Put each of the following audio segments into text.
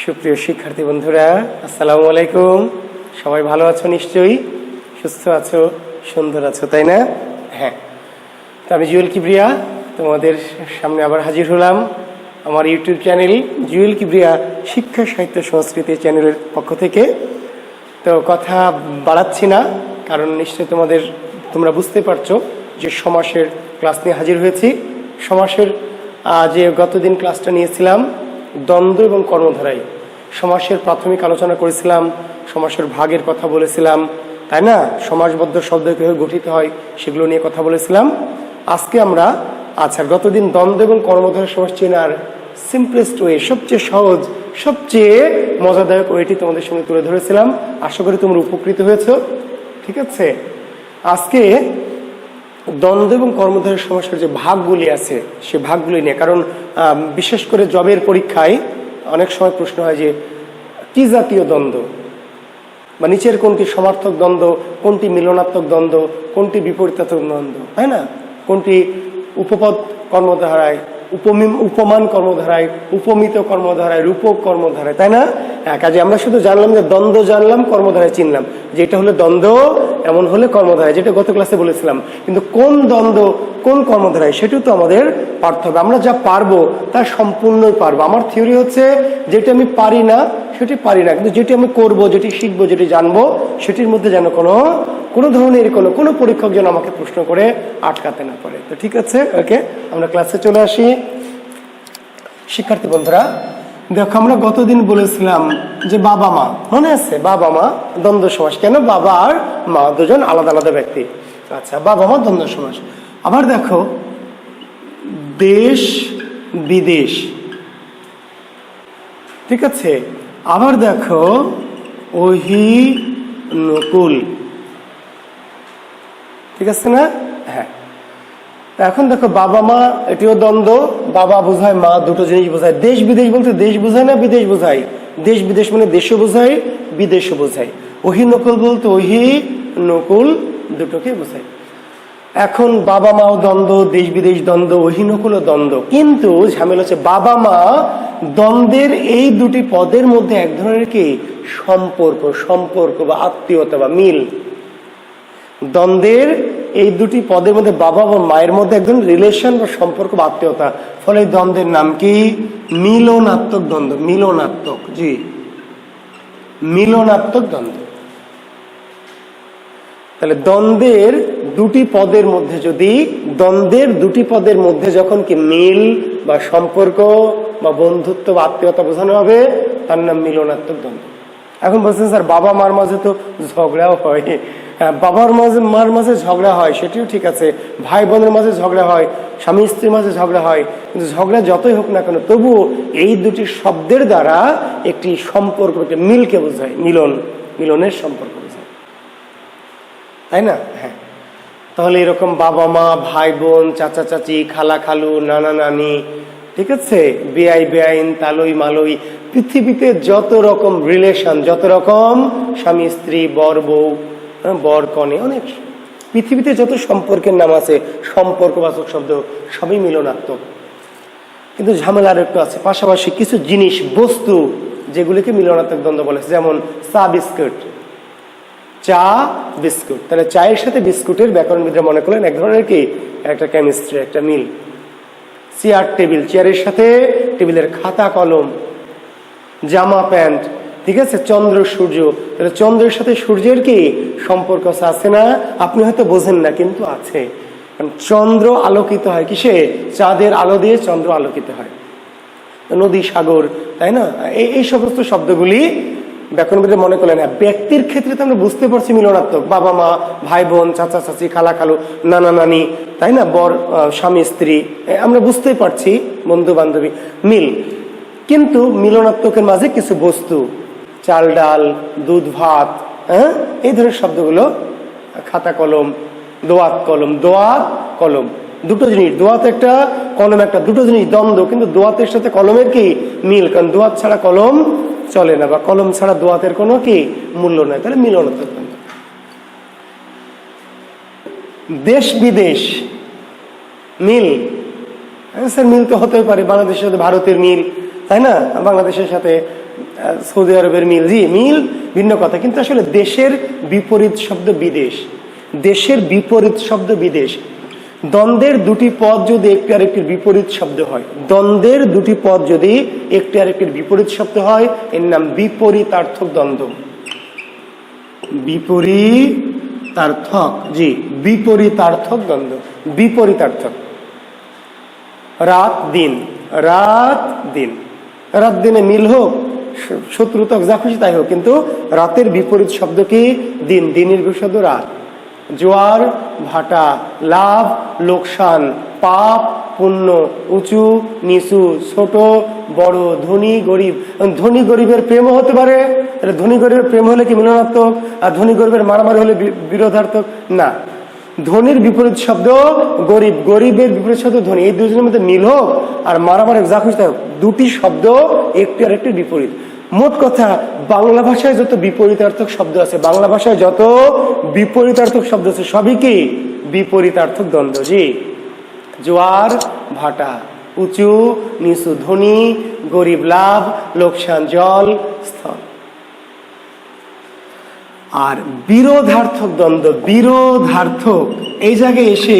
সুপ্রিয় শিক্ষার্থী বন্ধুরা, আসসালামু আলাইকুম। সবাই ভালো আছো নিশ্চয়ই, সুস্থ আছো, সুন্দর আছো, তাই না? হ্যাঁ, তো আমি জুয়েল কিবরিয়া তোমাদের সামনে আবার হাজির হলাম আমার ইউটিউব চ্যানেল জুয়েল কিবরিয়া শিক্ষা সাহিত্য সংস্কৃতি চ্যানেলের পক্ষ থেকে। তো কথা বাড়াচ্ছি না, কারণ নিশ্চয়ই তোমরা বুঝতে পারছো যে সমাসের ক্লাস নিয়ে হাজির হয়েছি। সমাসের যে গতদিন ক্লাসটা নিয়েছিলাম দ্বন্দ্ব এবং কর্মধারায়, সমাসের প্রাথমিক আলোচনা করেছিলাম, সমাসের ভাগের কথা বলেছিলাম, তাই না? সমাসবদ্ধ শব্দ কিভাবে গঠিত হয় সেগুলো নিয়ে কথা বলেছিলাম। আজকে আমরা গতদিন দ্বন্দ্ব এবং কর্মধারা সমাস চেনার সিম্পলেস্ট ওয়ে, সবচেয়ে সহজ, সবচেয়ে মজাদায়ক ওয়েটি তোমাদের সঙ্গে তুলে ধরেছিলাম। আশা করি তোমরা উপকৃত হয়েছ। ঠিক আছে, আজকে দ্বন্দ্ব এবং কর্মধারয় সমাসের যে ভাগগুলি আছে সে ভাগগুলি নিয়ে, কারণ বিশেষ করে জবের পরীক্ষায় অনেক সময় প্রশ্ন হয় যে কি জাতীয় দ্বন্দ্ব, বা নিচের কোনটি সমার্থক দ্বন্দ্ব, কোনটি মিলনাত্মক দ্বন্দ্ব, কোনটি বিপরীতাত্মক দ্বন্দ্ব, তাই না? কোনটি উপপদ কর্মধারায়, উপমান কর্মধারায়, উপমিত কর্মধারায়, রূপক কর্মধারায়, তাই না? কাজে আমরা শুধু জানলাম যে দ্বন্দ্ব জানলাম, কর্মধারায় চিনলাম, যেটা হলো দ্বন্দ্ব এমন হলে কর্মধারায়, যেটা গত ক্লাসে বলেছিলাম। কিন্তু কোন দ্বন্দ্ব কোন কর্মধারায় সেটাও তো আমাদের পারতে হবে। আমরা যা পারবো তা সম্পূর্ণই পারবো। আমার থিওরি হচ্ছে যেটা আমি পারি না সেটি পারি না, কিন্তু যেটি আমি করবো, যেটি শিখবো, যেটি জানবো সেটির মধ্যে যেন কোনো ধরনের কোনো পরীক্ষক যেন আমাকে প্রশ্ন করে আটকাতে না পারে। তো ঠিক আছে, ওকে, আমরা ক্লাসে চলে আসি। শিক্ষার্থী বন্ধুরা দেখো, আমরা গতদিন বলেছিলাম যে বাবা মা, মনে আছে? বাবা মা দ্বন্দ্ব সমাস। কেন? বাবা আর মা দুজন আলাদা আলাদা ব্যক্তি। আচ্ছা, বাবা মা দ্বন্দ্ব সমাস। আবার দেখো দেশ বিদেশ, ঠিক আছে। আবার দেখো অহিনুকুল, ঠিক আছে না? হ্যাঁ, এখন দেখো বাবা মা, এটিও দ্বন্দ্ব। বাবা বোঝায় মা, দুটো জিনিস বোঝায়। দেশ বিদেশ বলতে দেশ বোঝায় না বিদেশ বোঝায়? দেশ বিদেশ মানে দেশও বোঝায়, বিদেশও বোঝায়। অহিনকুল বলতে অহিনকুল, দুটোকে বোঝায়। এখন বাবা মাও দ্বন্দ্ব, দেশ বিদেশ দ্বন্দ্ব, অহিনকুলও দ্বন্দ্ব। কিন্তু ঝামেলা হচ্ছে বাবা মা দ্বন্দ্বের এই দুটি পদের মধ্যে এক ধরনের কি সম্পর্ক বা আত্মীয়তা বা মিল। দ্বন্দ্বের এই দুটি পদের মধ্যে বাবা বা মায়ের মধ্যে একজন রিলেশন বা সম্পর্ক বা আত্মীয়তা, ফলে দ্বন্দ্বের নাম কি? মিলনাত্মক দ্বন্দ্ব। মিলনাত্মক, জি, মিলনাত্মক দ্বন্দ্ব। তাহলে দ্বন্দ্বের দুটি পদের মধ্যে যখন কি মিল বা সম্পর্ক বা বন্ধুত্ব বা আত্মীয়তা বোঝানো হবে, তার নাম মিলনাত্মক দ্বন্দ্ব। এখন বলছেন স্যার বাবা মার মাঝে তো ঝগড়াও হয়। হ্যাঁ, বাবার মার মাঝে ঝগড়া হয়, সেটিও ঠিক আছে। ভাই বোনের মাঝে ঝগড়া হয়, স্বামী স্ত্রীর মাঝে ঝগড়া হয়। কিন্তু ঝগড়া যতই হোক না কেন, তবুও এই দুটি শব্দের দ্বারা একটি সম্পর্ক, একটি মিলকে বোঝায়। মিলনের সম্পর্ক বোঝায়, তাই না? হ্যাঁ, তাহলে এরকম বাবা মা, ভাই বোন, চাচা চাচি, খালা খালু, নানা নানি, ঠিক আছে, বেআই বেআইন, তালই মালই, পৃথিবীতে যত রকম রিলেশন, যত রকম স্বামী স্ত্রী, বর বউ, বর কনে, অনেক পৃথিবীতে যত সম্পর্কের নাম আছে, সম্পর্কবাচক শব্দ, সবই মিলনাত্মক। কিন্তু ঝামেলা আর একটু আছে, পাশাপাশি কিছু জিনিস, বস্তু, যেগুলিকে মিলনাত্মক দ্বন্দ্ব বলে। যেমন চা বিস্কুট, চা বিস্কুট। তাহলে চায়ের সাথে বিস্কুটের ব্যাকরণবিদরা মনে করলেন এক ধরনের কি একটা কেমিস্ট্রি, একটা মিল। চেয়ার টেবিল, চেয়ারের সাথে টেবিলের খাতা কলম, জামা প্যান্ট, ঠিক আছে। চন্দ্র সূর্য, তাহলে চন্দ্রের সাথে সূর্যের কি সম্পর্ক আছে না? আপনি হয়তো বোঝেন না, কিন্তু আছে। কারণ চন্দ্র আলোকিত হয় কিসে? চাঁদের আলো দিয়ে চন্দ্র আলোকিত হয়। নদী, সাগর, তাই না? এই সমস্ত শব্দগুলি ব্যাকরণবিদ মনে করলেন। হ্যাঁ, ব্যক্তির ক্ষেত্রে তো আমরা বুঝতে পারছি মিলনাত্মক, বাবা মা, ভাই বোন, চাচা চাচি, খালা খালু, নানা নানি, তাই না, বর স্বামী স্ত্রী, আমরা বুঝতেই পারছি, বন্ধু বান্ধবী, মিল। কিন্তু মিলনাত্মকের মাঝে কিছু বস্তু, চাল ডাল, দুধ ভাত, হ্যাঁ, এই ধরনের শব্দগুলো, খাতা কলম, দোয়াত কলম, দুটো জিনিস, দোয়াত একটা, কলম একটা, দুটো জিনিস দ্বন্দ্ব। কিন্তু দোয়াতের সাথে কলমের কি মিল? কারণ দোয়াত ছাড়া কলম চলে না, বা কলম ছাড়া দোয়াতের কোনো কি মূল্য নাই। তাহলে মিলনাত্মক দ্বন্দ্ব। দেশ বিদেশ মিল, স্যার মিল তো হতেই পারে, বাংলাদেশের সাথে ভারতের মিল, তাই না, বাংলাদেশের সাথে সৌদি আরবের মিল, জি মিল ভিন্ন কথা, কিন্তু আসলে দেশের বিপরীত শব্দ বিদেশ, দেশের বিপরীত শব্দ বিদেশ। দ্বন্দ্বের দুটি পদ যদি একটি আরেকটির বিপরীত শব্দ হয়, দ্বন্দ্বের দুটি পদ যদি একটি আরেকটির বিপরীত শব্দ হয়, এর নাম বিপরীতার্থক দ্বন্দ্ব। বিপরীতার্থক, জি বিপরীতার্থক দ্বন্দ্ব, বিপরীতার্থক। রাত দিন, রাত দিন, রাত দিনে মিল হোক শত্রুতা যা খুশি তাই হোক, কিন্তু রাতের বিপরীত শব্দ কি? দিন, দিনের বিপরীত শব্দ রাত। জোয়ার ভাটা, লাভ লোকসান, পাপ পুণ্য, উঁচু নিচু, ছোট বড়, ধনী গরিব। ধনী গরিবের প্রেমও হতে পারে, ধনী গরিবের প্রেম হলে কি মিলনাত্মক, আর ধনী গরিবের মারামারি হলে বিরোধার্থক? না, ধনীর বিপরীত শব্দ গরিব, গরিবের বিপরীত শব্দ ধনী, এই দুজনের মধ্যে মিল হোক আর মারামারি যা খুশি হোক, দুটি শব্দ একটি আর একটি বিপরীত। মোট কথা বাংলা ভাষায় যত বিপরীতার্থক শব্দ আছে, বাংলা ভাষায় যত বিপরীতার্থক শব্দ আছে সবই কি বিপরীতার্থক দ্বন্দ্ব। জি, জোয়ার ভাটা, উঁচু নিচু, ধনী গরিব, লাভ লোকসান, জল স্থল। আর বিরোধার্থক দ্বন্দ্ব, বিরোধার্থক, এই জায়গায় এসে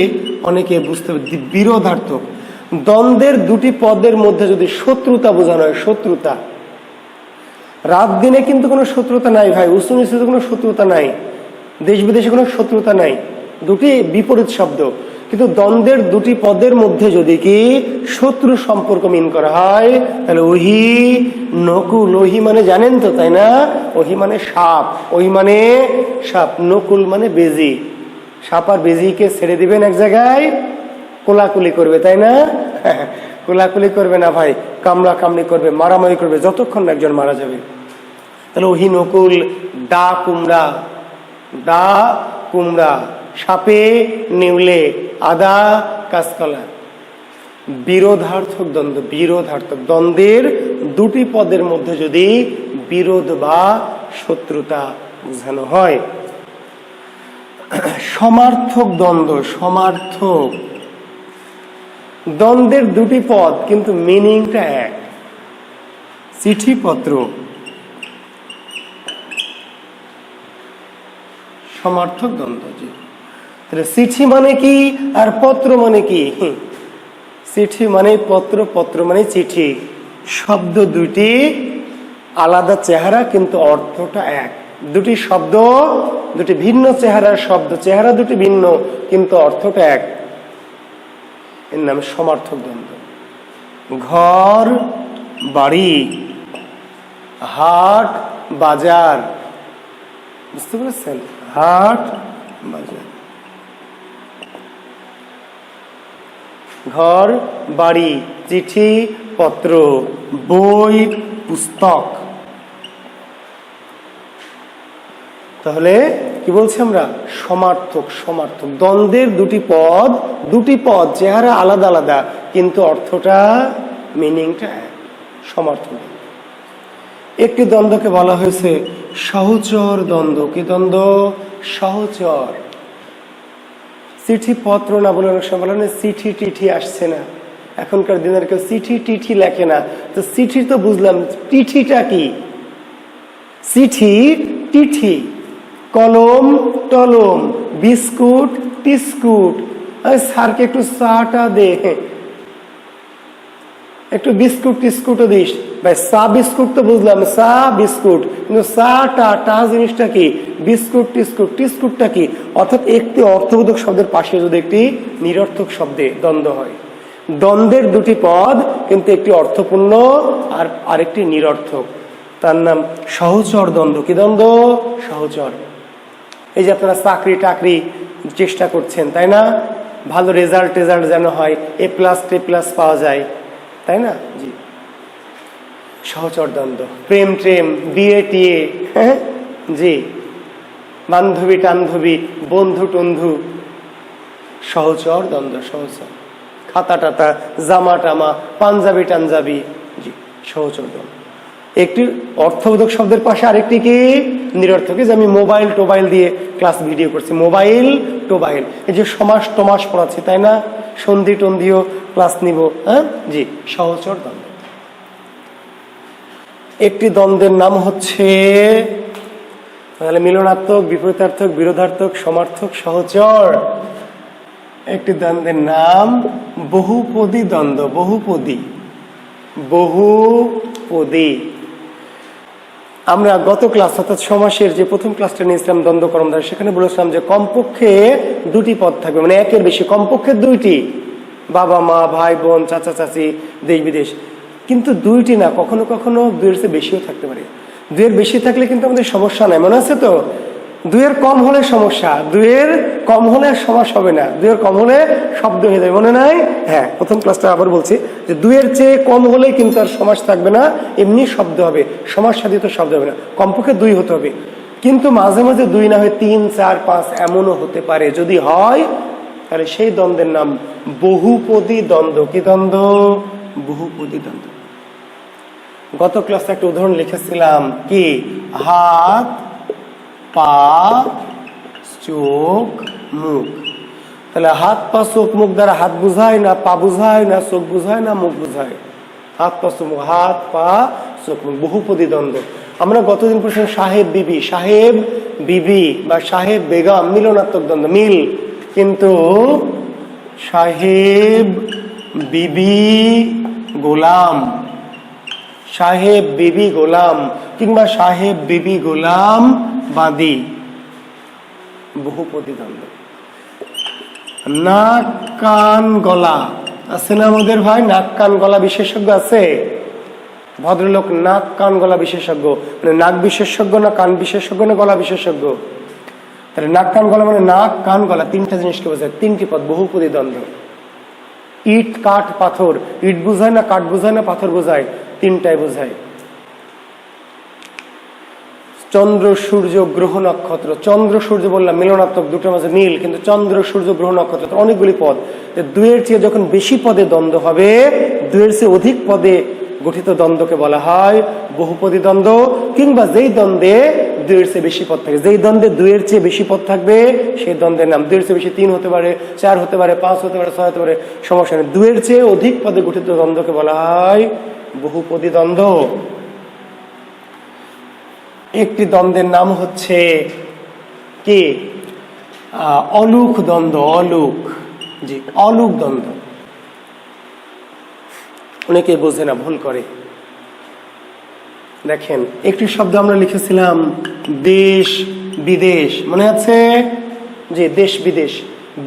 অনেকে বুঝতে পারে বিরোধার্থক দ্বন্দ্বের দুটি পদের মধ্যে যদি শত্রুতা বোঝানো হয়, শত্রুতা। রাত দিনে কিন্তু কোনো শত্রুতা নাই ভাই, উঁচু নিচুতে কোনো শত্রুতা নাই, দেশ বিদেশে কোনো শত্রুতা নাই, দুটি বিপরীত শব্দ। কিন্তু দ্বন্দ্বের দুটি পদের মধ্যে যদি কি শত্রু সম্পর্ক মিন করা হয়, তাহলে ওহি নকুল, ওহি মানে জানেন তো তাই না, ওহি মানে সাপ, ওহি মানে সাপ, নকুল মানে বেজি। সাপ আর বেজিকে ছেড়ে দিবেন এক জায়গায়, কোলাকুলি করবে তাই না? কোলাকুলি করবে না ভাই, কামড়া কামড়ি করবে, মারামারি করবে, যতক্ষণ একজন মারা যাবে। তাহলে ওহি নকুল, দা কুমড়া, দা কুমড়া, সাপে নেউলে, আদা কাঁচকলা। বিরোধার্থক দ্বন্দ্ব, বিরোধার্থক দ্বন্দ্বের দুটি পদের মধ্যে যদি বিরোধ বা শত্রুতা বোঝানো হয়। সমার্থক দ্বন্দ্ব, সমার্থক দ্বন্দ্বের দুটি পদ কিন্তু মিনিংটা এক। চিঠিপত্র, সমার্থক দ্বন্দ্ব। চিঠি মানে কি আর পত্র মানে কি? চিঠি মানে পত্র, পত্র মানে চিঠি। শব্দ দুটি আলাদা চেহারা কিন্তু অর্থটা এক। দুটি শব্দ, দুটি ভিন্ন চেহারার শব্দ, চেহারা দুটি ভিন্ন কিন্তু অর্থটা এক, এর নাম সমার্থক দ্বন্দ্ব। ঘর বাড়ি, হাট বাজার, বুঝতে পেরেছেন? হাট বাজার, ঘর বাড়ি, চিঠি পত্র, বই পুস্তক। তাহলে কি বলছি আমরা? সমার্থক, সমার্থক দ্বন্দ্বের দুটি পদ, দুটি পদ চেহারা আলাদা আলাদা কিন্তু অর্থটা, মিনিংটা এক, সমার্থক। একটি দ্বন্দ্বকে বলা হয়েছে সহচর দ্বন্দ্ব। কি দ্বন্দ্ব? সহচর। চিঠি পত্র না বলে অনেক সময় বলে চিঠি টিঠি আসছে না, এখনকার দিনের কেউ চিঠি টিঠি লেখে না। তো চিঠি তো বুঝলাম, টিঠিটা কি? চিঠি টিঠি, কলম টলম, বিস্কুট টিস্কুট। স্যারকে একটু চাটা দে, একটু বিস্কুট টিস্কুটও দিস ভাই। চা বিস্কুট তো বুঝলাম, চা বিস্কুট, কিন্তু চা টা টা জিনিসটা কি? বিস্কুট টিস্কুট, টিস্কুটটা কি? অর্থাৎ একটি অর্থবোধক শব্দের পাশে যদি একটি নিরর্থক শব্দে দ্বন্দ্ব হয়, দ্বন্দ্বের দুটি পদ কিন্তু একটি অর্থপূর্ণ আর আরেকটি নিরর্থক, তার নাম সহচর দ্বন্দ্ব। কি দ্বন্দ্ব? সহচর। এই যে আপনারা চাকরি টাকরি চেষ্টা করছেন তাই না, ভালো রেজাল্ট যেন হয়, এ প্লাস টে প্লাস পাওয়া যায় তাই না? জি, সহচর দ্বন্দ্ব। প্রেম ট্রেম, বিয়ে টিয়ে, হ্যাঁ জি, বান্ধবী টান্ধবী, বন্ধু টন্ধু, সহচর দ্বন্দ্ব, সহচর। খাতা টাতা, জামা টামা, পাঞ্জাবি টাঞ্জাবি, জি সহচর দ্বন্দ্ব। একটি অর্থবোধক শব্দের পাশে আরেকটি কি? নিরর্থক। যে আমি মোবাইল টোবাইল দিয়ে ক্লাস ভিডিও করছি, মোবাইল টোবাইল, এই যে সমাস টমাস পড়াচ্ছি তাই না, সন্ধি টন্ধিও ক্লাস নিব, হ্যাঁ জি, সহচর দ্বন্দ্ব। একটি দ্বন্দ্বের নাম হচ্ছে, তাহলে মিলনার্থক, বিপরীতার্থক, বিরোধার্থক, সমার্থক, সহচর। একটি দ্বন্দ্বের নাম বহুপদী দ্বন্দ্ব। বহুপদী, বহুপদী। আমরা গত ক্লাস অর্থাৎ সমাসের যে প্রথম ক্লাসটা নিয়েছিলাম দ্বন্দ্ব কর্মধারয়, সেখানে বলেছিলাম যে কমপক্ষে দুটি পদ থাকবে, মানে একের বেশি, কমপক্ষে দুইটি, বাবা মা, ভাই বোন, চাচা চাচি, দেশ বিদেশ। কিন্তু দুইটি না, কখনো কখনো দুইয়ের চেয়ে বেশিও থাকতে পারে। দুইয়ের বেশি থাকলে কিন্তু আমাদের সমস্যা নাই, মনে আছে তো? দুইয়ের কম হলে সমস্যা, দুইয়ের কম হলে সমাস হবে না, দুইয়ের কম হলে শব্দ হয়ে যাবে, মনে নাই? হ্যাঁ, প্রথম ক্লাসটা আবার বলছি যে দুইয়ের চেয়ে কম হলে কিন্তু আর সমাস থাকবে না, এমনি শব্দ হবে, সমাস সাধিত শব্দ হবে না, কমপক্ষে দুই হতে হবে। কিন্তু মাঝে মাঝে দুই না হয়ে 3, 4, 5 এমনও হতে পারে। যদি হয় তাহলে সেই দ্বন্দ্বের নাম বহুপদী দ্বন্দ্ব। কি দ্বন্দ্ব? বহুপদী দ্বন্দ্ব। গত ক্লাসে একটা উদাহরণ লিখেছিলাম, কি? হাত, পা, চোখ, মুখ। তাহলে হাত, পা, চোখ, মুখ দ্বারা হাত বুঝায় না পা বুঝায় না চোখ বুঝায় না মুখ বুঝায়? হাত, পা, চোখ, মুখ। হাত, পা, চোখ, মুখ, বহুপদী দ্বন্দ্ব। আমরা গতদিন পড়ছিলাম সাহেব বিবি। সাহেব বিবি বা সাহেব বেগম মিলনাত্মক দ্বন্দ্ব, মিল। কিন্তু সাহেব বিবি গোলাম, সাহেব বিবি গোলাম, কিংবা সাহেব বিবি গোলাম বাদী, বহুপদী দ্বন্দ্ব। নাক, কান, গলা আছে না আমাদের ভাই? নাক, কান, গলা বিশেষজ্ঞ আছে? ভদ্রলোক নাক, কান, গলা বিশেষজ্ঞ। মানে নাক বিশেষজ্ঞ না কান বিশেষজ্ঞ না গলা বিশেষজ্ঞ? তাহলে নাক, কান, গলা মানে নাক, কান, গলা, তিনটা জিনিসকে বোঝায়, তিনটি পদ, বহুপদী দ্বন্দ্ব। ইট, কাঠ, পাথর। ইট বোঝায় না কাঠ বোঝায় না পাথর বোঝায়? তিনটাই বোঝায়। চন্দ্র, সূর্য, গ্রহ, নক্ষত্র। চন্দ্র সূর্য বললাম মিলনাত্মক, দুটোর মাঝে মিল, কিন্তু চন্দ্র, সূর্য, গ্রহ, নক্ষত্র অনেকগুলি পদ। দুইয়ের চেয়ে যখন বেশি পদে দ্বন্দ্ব হবে, দুইয়ের চেয়ে অধিক পদে গঠিত দ্বন্দ্বকে বলা হয় বহুপদী দ্বন্দ্ব। কিংবা যেই দ্বন্দ্বে দুইয়ের চেয়ে বেশি পদ থাকে, যেই দ্বন্দ্বে দুইয়ের চেয়ে বেশি পদ থাকবে সেই দ্বন্দ্বের নাম, দুইয়ের চেয়ে বেশি 3 হতে পারে, 4 হতে পারে, 5 হতে পারে, 6 হতে পারে, সমস্যা নেই। দুইয়ের চেয়ে অধিক পদে গঠিত দ্বন্দ্বকে বলা হয় বহুপদী দ্বন্দ্ব। একটি দ্বন্দ্বের নাম হচ্ছে কি? অলুক দ্বন্দ্ব। অলুক, জি, অলুক দ্বন্দ্ব। অনেকে বোঝে না, ভুল করে। দেখেন, একটি শব্দ আমরা লিখেছিলাম দেশ বিদেশ, মনে আছে? যে দেশ বিদেশ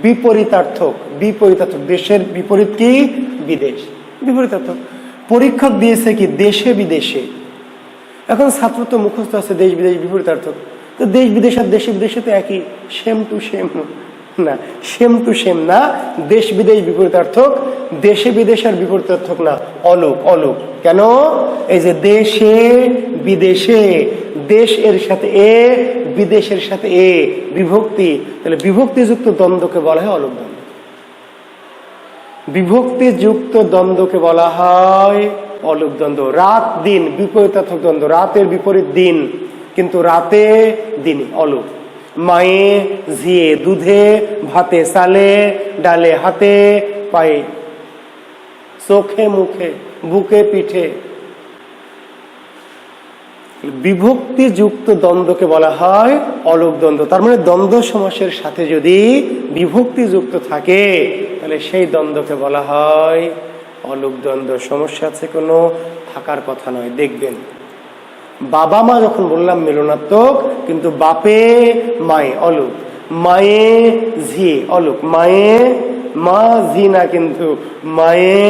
বিপরীতার্থক। বিপরীতার্থক, দেশের বিপরীত কি? বিদেশ, বিপরীতার্থক। পরীক্ষক দিয়েছে কি? দেশে বিদেশে। এখন ছাত্র তো মুখস্থ আছে দেশ বিদেশ বিপরীতার্থক, তো দেশ বিদেশ আর দেশে বিদেশে তো একই, সেম টু সেম না, সেম টু সেম না। দেশ বিদেশ বিপরীতার্থক, দেশে বিদেশ আর বিপরীতার্থক না, অলুক। অলুক কেন? এই যে দেশে বিদেশে, দেশ এর সাথে এ, বিদেশের সাথে এ, বিভক্তি। তাহলে বিভক্তিযুক্ত দ্বন্দ্বকে বলা হয় অলুক দ্বন্দ্ব। বিভক্তিযুক্ত দ্বন্দ্বকে বলা হয় অলুক দ্বন্দ্ব। রাত দিন বিপরীতার্থক দ্বন্দ্ব, রাতের বিপরীত দিন, কিন্তু রাতে দিনে অলুক। মায়ে ঝিয়ে, দুধে ভাতে, চালে ডালে, হাতে পায়ে, চোখে মুখে, বুকে পিঠে। বিভক্তিযুক্ত দ্বন্দ্বকে বলা হয় অলুক দ্বন্দ্ব। তার মানে দ্বন্দ্ব সমাসের সাথে যদি বিভক্তিযুক্ত থাকে তাহলে সেই দ্বন্দ্বকে বলা হয় অলুক দ্বন্দ্ব। সমস্যা আছে কোনো? থাকার কথা নয়। দেখবেন, বাবা মা যখন বললাম মিলনাত্মক, কিন্তু বাপে মায়ে অলুক, মায়ে ঝি অলুক, মায়ে মা ঝি না, কিন্তু মায়ে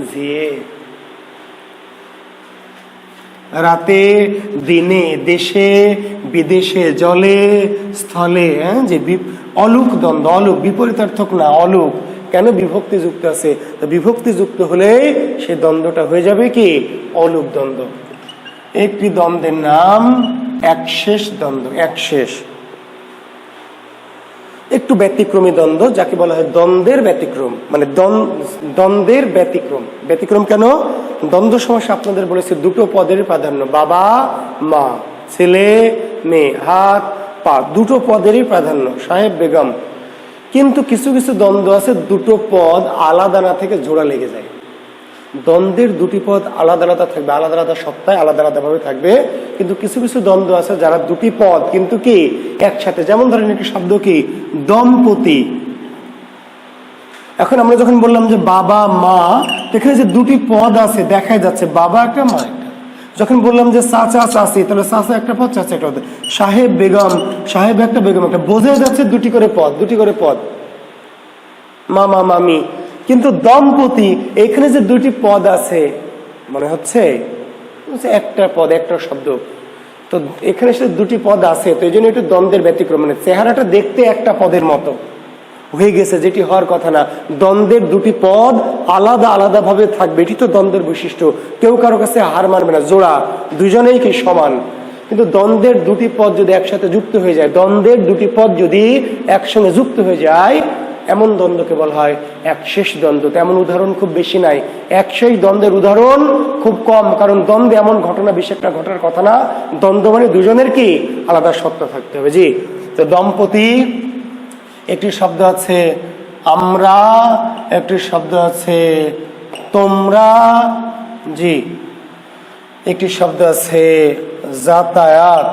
ঝিয়ে। রাতে দিনে, দেশে বিদেশে, জলে স্থলে, যে অলুক দ্বন্দ্ব। অলুক বিপরীতার্থক না, অলুক। কেন? বিভক্তি যুক্ত আছে। তো বিভক্তি যুক্ত হলে সে দ্বন্দ্বটা হয়ে যাবে কি? অলুক দ্বন্দ্ব। একটি দ্বন্দ্বের নাম একশেষ দ্বন্দ্ব। একশেষ, একটু ব্যতিক্রমী দ্বন্দ্ব, যাকে বলা হয় দ্বন্দ্বের ব্যতিক্রম। মানে দ্বন্দ্বের ব্যতিক্রম। ব্যতিক্রম কেন? দ্বন্দ্ব সমাসে আপনাদের বলেছে দুটো পদের প্রাধান্য, বাবা মা, ছেলে মেয়ে, হাত পা, দুটো পদেরই প্রাধান্য, সাহেব বেগম। কিন্তু কিছু কিছু দ্বন্দ্ব আছে দুটো পদ আলাদা না থেকে জোড়া লেগে যায়। দ্বন্দ্বের দুটি পদ আলাদা আলাদা থাকবে, আলাদা আলাদা সত্তায় আলাদা আলাদা ভাবে থাকবে, কিন্তু কিছু কিছু দ্বন্দ্ব আছে যারা দুটি পদ কিন্তু কি একসাথে। যেমন ধরেন একটি শব্দ কি দম্পতি। এখন আমরা যখন বললাম যে বাবা মা, এখানে যে দুটি পদ আছে দেখা যাচ্ছে, বাবা একটা মা একটা। যখন বললাম যে চাচা চাচি, তাহলে চাচা একটা পদ চাচা একটা পদ। সাহেব বেগম, সাহেব একটা বেগম একটা, বোঝা যাচ্ছে দুটি করে পদ, দুটি করে পদ। মামা মামি। কিন্তু দম্পতি, এখানে যে দুটি পদ আছে মনে হচ্ছে একটা পদ, একটা শব্দ। তো এখানে সে দুটি পদ আছে, তো এই জন্য একটু দ্বন্দ্বের ব্যতিক্রম, মানে চেহারাটা দেখতে একটা পদের মতো হয়ে গেছে, যেটি হওয়ার কথা না। দ্বন্দ্বের দুটি পদ আলাদা আলাদা ভাবে থাকবে, এটি তো দ্বন্দ্বের বৈশিষ্ট্য। কেউ কারো কাছে হার মানবে না, জোড়া, দুজনেই কি সমান। কিন্তু দ্বন্দ্বের দুটি পদ যদি একসাথে যুক্ত হয়ে যায়, দ্বন্দ্বের দুটি পদ যদি একসঙ্গে যুক্ত হয়ে যায়, এমন দ্বন্দ্বকে বলা হয় একশেষ দ্বন্দ্ব। তেমন উদাহরণ খুব বেশি নাই, একশেষ দ্বন্দ্বের উদাহরণ খুব কম, কারণ দ্বন্দ্বে এমন ঘটনা বেশি একটা ঘটার কথা না। দ্বন্দ্ব মানে দুজনের কি আলাদা সত্তা থাকতে হবে। জি, তো দম্পতি একটি শব্দ আছে আমরা, একটি শব্দ আছে তোমরা, জি, একটি শব্দ আছে যাতায়াত।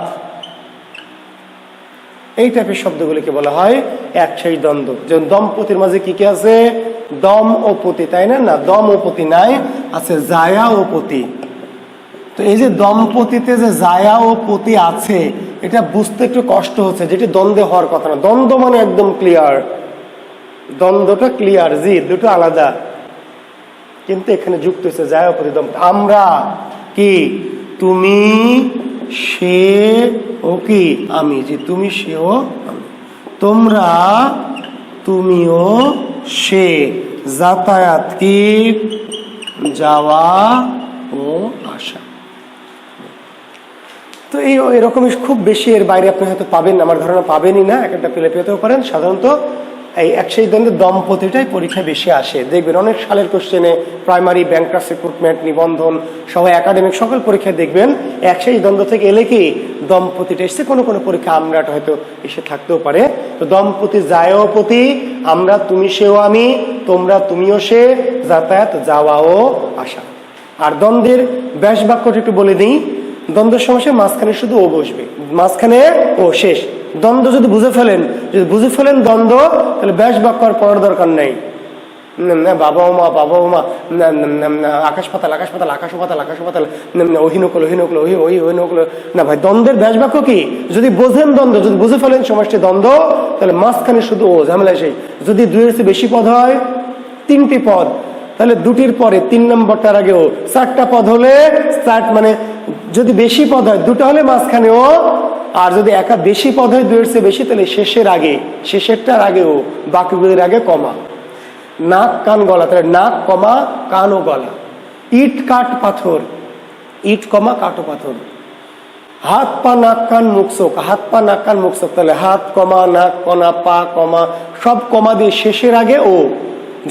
এই টাইপের শব্দগুলিকে বলা হয় একশেষ দ্বন্দ্ব। যেমন দম্পতির মাঝে কি কি আছে, দম ও পতি, তাই না? না, দম ও পতি নাই, আছে জায়া ও পতি। তো এই যে দম্পতিতে যে জায়া ও পতি আছে, এটা বুঝতে একটু কষ্ট হচ্ছে, যেটি দ্বন্দ্বে হওয়ার কথা না। দ্বন্দ্ব মানে একদম ক্লিয়ার, দ্বন্দ্বটা ক্লিয়ার, জি, দুটো আলাদা, কিন্তু এখানে যুক্ত হচ্ছে জায়া ও পতি। আমরা কি, তুমি সে ও কি আমি, যে তুমি সেও আমি, তোমরা তুমিও সে, যাতায়াত কি যাওয়া ও আসা। তো এরকমই খুব বেশি, এর বাইরে আপনি হয়তো পাবেন, আমার ধারণা পাবেনই না, একটা পেলে পেতেও পারেন। সাধারণত এই একশেষ দ্বন্দ্বের দম্পতিটাই পরীক্ষায় বেশি আসে, দেখবেন অনেক সালের কোশ্চেনে, প্রাইমারি, ব্যাংকার্স রিক্রুটমেন্ট, নিবন্ধন সহ একাডেমিক সকল পরীক্ষায় দেখবেন একশেষ দ্বন্দ্ব থেকে এলে কি দম্পতিটা এসছে। কোনো কোনো পরীক্ষা আমরাটা হয়তো এসে থাকতেও পারে। তো দম্পতি যায় ও পতি, আমরা তুমি সেও আমি, তোমরা তুমিও সে, যাতায়াত যাওয়া ও আসা। আর দ্বন্দ্বের ব্যাস বাক্যটা একটু বলে দিই। দ্বন্দ্বের সমস্যায় মাঝখানে শুধু ও বসবে, মাঝখানে ও, শেষ। দ্বন্দ্ব যদি বুঝে ফেলেন দ্বন্দ্ব, তাহলে ব্যাস বাক্য আর পড়ার দরকার নেই। বাবা ও মা, বাবা ও মা, আকাশ পাতাল, আকাশ পাতাল, আকাশ পাতাল, আকাশ পাতাল, অহিনকল, অহিনকল, অহিনকল। না ভাই, দ্বন্দ্বের ব্যাস বাক্য কি? যদি বোঝেন দ্বন্দ্ব, যদি বুঝে ফেলেন সমষ্টি দ্বন্দ্ব, তাহলে মাঝখানে শুধু ও, ঝামেলা সেই। যদি দুইয়ের চেয়ে বেশি পদ হয়, তিনটি পদ, তাহলে দুটির পরে তিন নম্বরটার আগেও, চারটা পদ হলে চার, মানে যদি বেশি পদ হয় দুটো হলে মাঝখানে ও, আর যদি একা বেশি পদ হয় দুইয়ের চেয়ে বেশি, তাহলে শেষের আগে, শেষেরটার আগেও, বাকিগুলির আগে কমা। নাক কান গলা, তাহলে নাক কমা কান ও গলা। ইট কাঠ পাথর, ইট কমা কাঠ ও পাথর। হাত পা নাক কান মুখ চোখ, হাত পা নাক কান মুখ চোখ, তাহলে হাত কমা নাক কমা পা কমা, সব কমা দিয়ে শেষের আগে ও।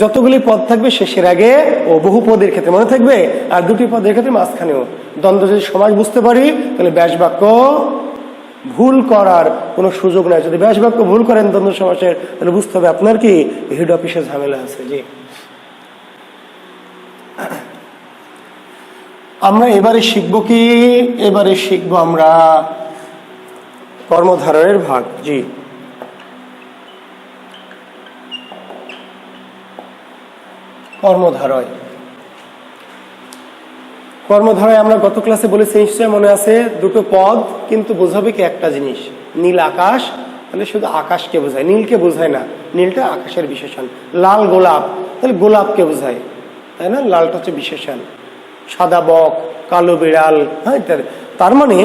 যতগুলি পদ থাকবে শেষের আগে ও, বহু পদের ক্ষেত্রে মনে থাকবে, আর দুটি পদের ক্ষেত্রে মাঝখানেও। দ্বন্দ্ব যদি সমাস বুঝতে পারি, তাহলে ব্যাস বাক্য ভুল করার কোনো সুযোগ নাই। যদি ব্যাস বাক্য ভুল করেন দ্বন্দ্ব সমাসের, তাহলে বুঝতে হবে আপনার কি হেড অফিসে ঝামেলা আছে। জি, আমরা এবারে শিখবো কি, এবারে শিখবো আমরা কর্মধারয়ের ভাগ। জি, কর্মধারয়। কর্মধারয় আমরা গত ক্লাসে বলেছি, নিশ্চয় মনে আছে, দুটো পদ কিন্তু বোঝাবে কি একটা জিনিস, নীল আকাশ, তাহলে শুধু আকাশকে বোঝায়, নীলকে বোঝায় না, নীলটা আকাশের বিশেষণ। লাল গোলাপ, তাহলে গোলাপকে বোঝায়, তাই না? লালটা হচ্ছে বিশেষণ। সাদা বক, কালো বিড়াল, হ্যাঁ ইত্যাদি। তার মানে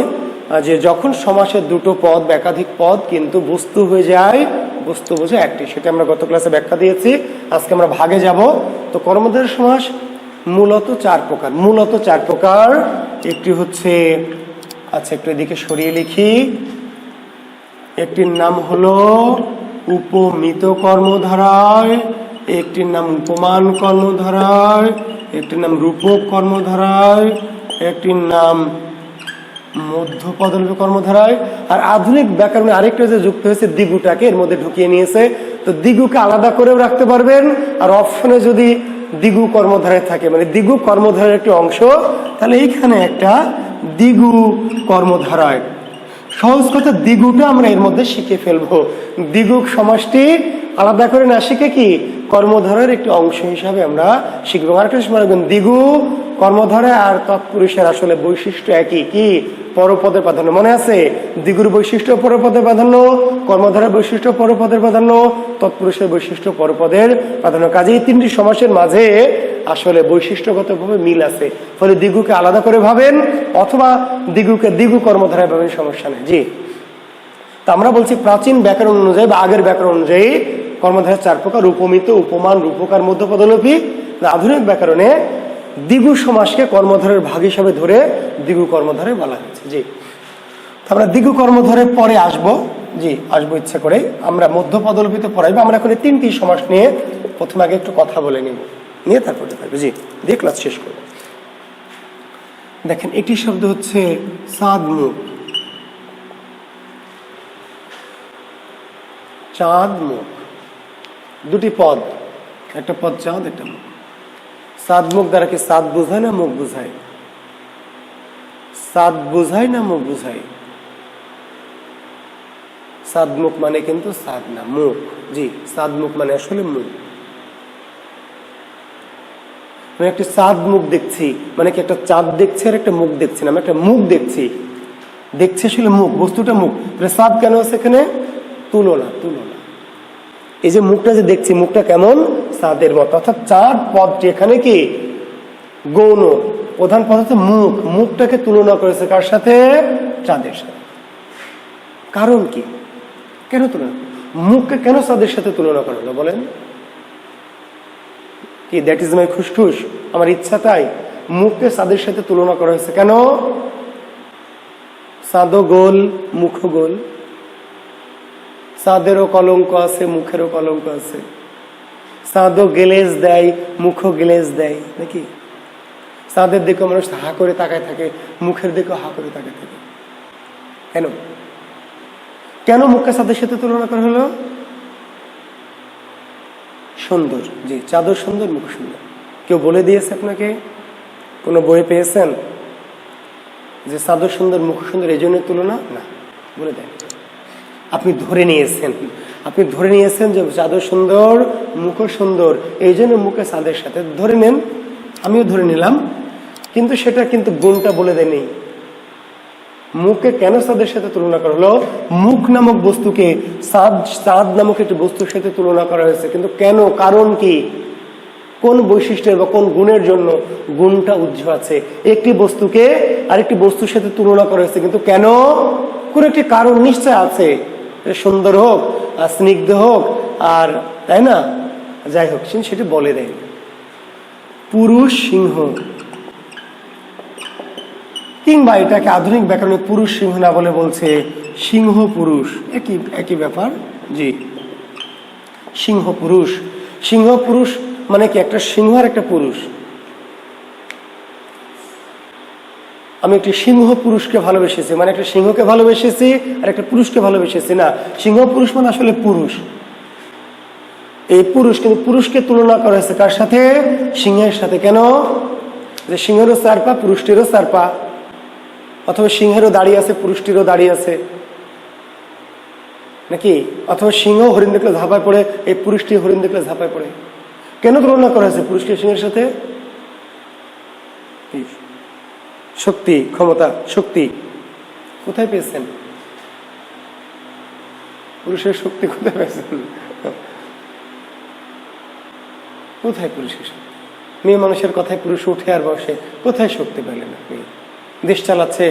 যে যখন সমাসের দুটো পদ বা একাধিক পদ কিন্তু বস্তু হয়ে যায়, বস্তু বোঝে একটি, সেটা আমরা গত ক্লাসে ব্যাখ্যা দিয়েছি। আজকে আমরা ভাগে যাব। তো কর্মধারয় সমাস মূলত চার প্রকার, মূলত চার প্রকার। একটি হচ্ছে, আচ্ছা একটু এদিকে সরিয়ে লিখি, একটির নাম হলো উপমিত কর্মধারয়, একটির নাম উপমান কর্মধারয়, একটির নাম রূপক কর্মধারয়, একটির নাম মধ্যপদলোপী কর্মধারয়। আর আধুনিক ব্যাকরণে আরেকটা যে যুক্ত হয়েছে, দ্বিগুটাকে এর মধ্যে ঢুকিয়ে নিয়েছে। তো দ্বিগুকে আলাদা করেও রাখতে পারবেন, আর অপশনে যদি দ্বিগু কর্মধারায় থাকে, মানে দ্বিগু কর্মধারার একটি অংশ, তাহলে এইখানে একটা দ্বিগু কর্মধারায়, সহজ কথা দ্বিগুটা আমরা এর মধ্যে শিখে ফেলবো। দ্বিগুক সমাসটি আলাদা করে না শিখে কি কর্মধারার একটি অংশ হিসাবে আমরা শিখবো। আরেকটা সময় রাখবেন, দ্বিগু কর্মধারা আর তৎপুরুষের আসলে বৈশিষ্ট্য একই, কি পরপদের প্রাধান্য। মনে আছে দ্বিগুর বৈশিষ্ট্য পরপদের প্রাধান্য, কর্মধারার বৈশিষ্ট্য পরপদের প্রাধান্য, তৎপুরুষের বৈশিষ্ট্য পরপদের প্রাধান্য। কাজে এই তিনটি সমাসের মাঝে আসলে বৈশিষ্ট্যগতভাবে মিল আছে, ফলে দ্বিগুকে আলাদা করে ভাবেন অথবা দ্বিগুকে দ্বিগু কর্মধারায় ভাবেন, সমস্যা নেই। জি, তা আমরা বলছি প্রাচীন ব্যাকরণ অনুযায়ী বা আগের ব্যাকরণ অনুযায়ী কর্মধারা 4 প্রকার: উপমিত, উপমান, রূপকার, মধ্যপদলোপী। আধুনিক ব্যাকরণে দ্বিগু সমাসকে কর্মধারের ভাগ হিসাবে ধরে দ্বিগু কর্মধারে বলা হয়েছে। জি, আমরা দ্বিগু কর্মধারের পরে আসবো। জি, আসবো ইচ্ছা করে। আমরা মধ্যপদলোপীতে পড়াইবো। আমরা এখন 3টি সমাস নিয়ে প্রথমে আগে একটু কথা বলে নিব, নিয়ে তারপরে থাকবে। জি, দিয়ে ক্লাস শেষ করবো। দেখেন, একটি শব্দ হচ্ছে চাঁদ মুখ। চাঁদ মুখ, দুটি পদ, একটা পদ চাঁদ, একটা মুখ। চাঁদ মুখ দ্বারা কি চাঁদ বোঝায় না মুখ বোঝায়? চাঁদ বোঝায় না মুখ বোঝায়? চাঁদ মুখ মানে কিন্তু চাঁদ না, মুখ। জি, চাঁদ মুখ মানে আসলে মুখ। আমি একটা চাঁদ মুখ দেখছি মানে কি একটা চাঁদ দেখছি আর একটা মুখ দেখছি না, আমি একটা মুখ দেখছি। দেখছি আসলে মুখ, বস্তুটা মুখ। চাঁদ কেন আছে এখানে? তুলনা, তুলনা। এই যে মুখটা যে দেখছি, মুখটা কেমন? চাঁদের মতো। অর্থাৎ চাঁদ পদটি এখানে কি গৌণ, প্রধান পদ হচ্ছে মুখ। মুখটাকে তুলনা করেছে কার সাথে? চাঁদের সাথে। কারণ কি? কেন তুলনা? মুখকে কেন চাঁদের সাথে তুলনা করা হলো বলেন? কি দ্যাট ইজ মাই খুশখুশ, আমার ইচ্ছা তাই মুখকে চাঁদের সাথে তুলনা করা হয়েছে। কেন? চাঁদও গোল, মুখও গোল। চাঁদেরও কলঙ্ক আছে, মুখেরও কলঙ্ক আছে। চাঁদও গেলেজ দেয়, মুখও গেলেজ দেয়, নাকি? চাঁদের দিকে মানুষ হা করে তাকায় থাকে, মুখের দিকেও হা করে তাকায় থাকে। কেন? কেন মুখকে চাঁদের সাথে তুলনা করা হলো? সুন্দর। জি, চাঁদও সুন্দর, মুখ সুন্দর। কেউ বলে দিয়েছে আপনাকে? কোনো বই পেয়েছেন যে চাঁদও সুন্দর, মুখ সুন্দর, এই জন্য তুলনা? না, বলে দেন। আপনি ধরে নিয়েছেন, আপনি ধরে নিয়েছেন যে চাঁদও সুন্দর, মুখও সুন্দর, এই জন্য মুখে চাঁদের সাথে ধরে নেন। আমিও ধরে নিলাম, কিন্তু সেটা কিন্তু গুণটা বলে দেয়নি। মুখকে কেন চাঁদের সাথে তুলনা করা হলো? মুখ নামক বস্তুকে চাঁদ নামক একটি বস্তুর সাথে তুলনা করা হয়েছে, কিন্তু কেন? কারণ কি? কোন বৈশিষ্ট্যের বা কোন গুণের জন্য? গুণটা উজ্জ্ব আছে। একটি বস্তুকে আরেকটি বস্তুর সাথে তুলনা করা হয়েছে, কিন্তু কেন? কোন একটি কারণ নিশ্চয় আছে। সুন্দর হোক আর স্নিগ্ধ হোক আর, তাই না, যাই হোক, সেটি বলে দেয়। পুরুষ সিংহ, কিংবা এটাকে আধুনিক ব্যাকরণে পুরুষ সিংহ না বলে বলছে সিংহ পুরুষ, একই একই ব্যাপার। জি, সিংহ পুরুষ। সিংহ পুরুষ মানে কি? একটা সিংহ আর একটা পুরুষ। আমি একটি সিংহ পুরুষকে ভালোবেসেছি, মানে একটা সিংহকে ভালোবেসেছি আর একটা পুরুষকে ভালোবেসেছি না। সিংহ পুরুষ মানে আসলে পুরুষ, এই পুরুষ। কিন্তু পুরুষকে তুলনা করা হয়েছে কার সাথে? সিংহের সাথে। কেন? যে সিংহেরও 4 পা, পুরুষটিরও 4 পা। অথবা সিংহেরও দাড়ি আছে, পুরুষটিরও দাড়ি আছে, নাকি? অথবা সিংহ হরিণ দেখলে ঝাঁপায় পড়ে, এই পুরুষটি হরিণ দেখলে ঝাঁপায় পড়ে। কেন তুলনা করা হয়েছে পুরুষকে সিংহের সাথে? শক্তি, ক্ষমতা, শক্তি কোথায় পেয়েছেন? পুরুষের শক্তি কোথায় পেয়েছেন? কোথায় পুরুষের শক্তি? মেয়ে মানুষের কথায় পুরুষ উঠে আর বসে, কোথায় শক্তি পেলেন আপনি? দেশ চালাচ্ছে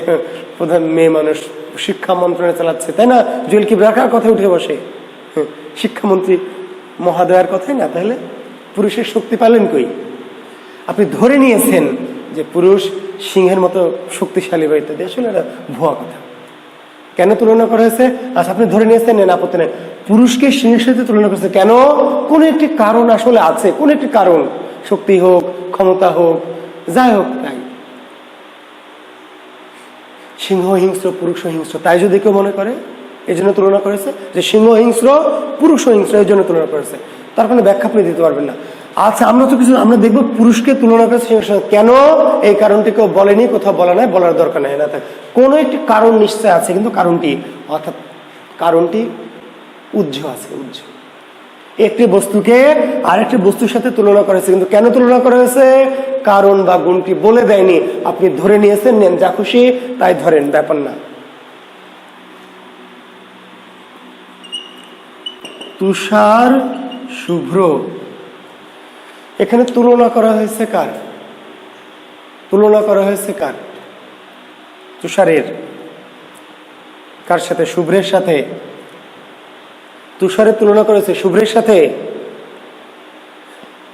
প্রধান মেয়ে মানুষ, শিক্ষা মন্ত্রণালয় চালাচ্ছে, তাই না? জুয়েল কিবরিয়া কার কথায় উঠে বসে? শিক্ষামন্ত্রী মহাদয়ার কথাই না। তাহলে পুরুষের শক্তি পালেন কই? আপনি ধরে নিয়েছেন যে পুরুষ সিংহের মতো শক্তিশালী বা ইত্যাদি। আসলে এটা ভুয়া কথা। কেন তুলনা করা হয়েছে? আচ্ছা, আপনি ধরে নিয়েছেন, নেন, আপত্তি নেই। পুরুষকে সিংহের সাথে তুলনা করেছে কেন? কোন একটি কারণ আসলে আছে, কোন একটি কারণ, শক্তি হোক, ক্ষমতা হোক, যাই হোক। তাই সিংহ হিংস্র, পুরুষ হিংস্র, তাই যদি কেউ মনে করে এই জন্য তুলনা করেছে যে সিংহ হিংস্র, পুরুষ হিংস্র, এই জন্য তুলনা করেছে, তার কোনো ব্যাখ্যা আপনি দিতে পারবেন না। আচ্ছা, আমরা দেখবো পুরুষকে তুলনা করে সিংহের সাথে। কেন? এই কারণটি কেউ বলেনি, কোথাও বলা নাই, বলার দরকার নাই। না কোনো একটি কারণ নিশ্চয় আছে, কিন্তু কারণটি অর্থাৎ কারণটি উজ্জ্ব আছে, উজ্জ্ব। একটি বস্তুকে আরেকটি বস্তুর সাথে তুলনা করেছে, কিন্তু কেন তুলনা করা হয়েছে? কারণ বা গুণটি বলে দেয়নি। আপনি ধরে নিয়েছেন, নেন, যা খুশি তাই ধরেন, ব্যাপার না। তুষার শুভ্র, এখানে তুলনা করা হয়েছে কার? তুলনা করা হয়েছে কার? তুষারের। কার সাথে? শুভ্রের সাথে। তুষারের তুলনা করেছে শুভ্রের সাথে।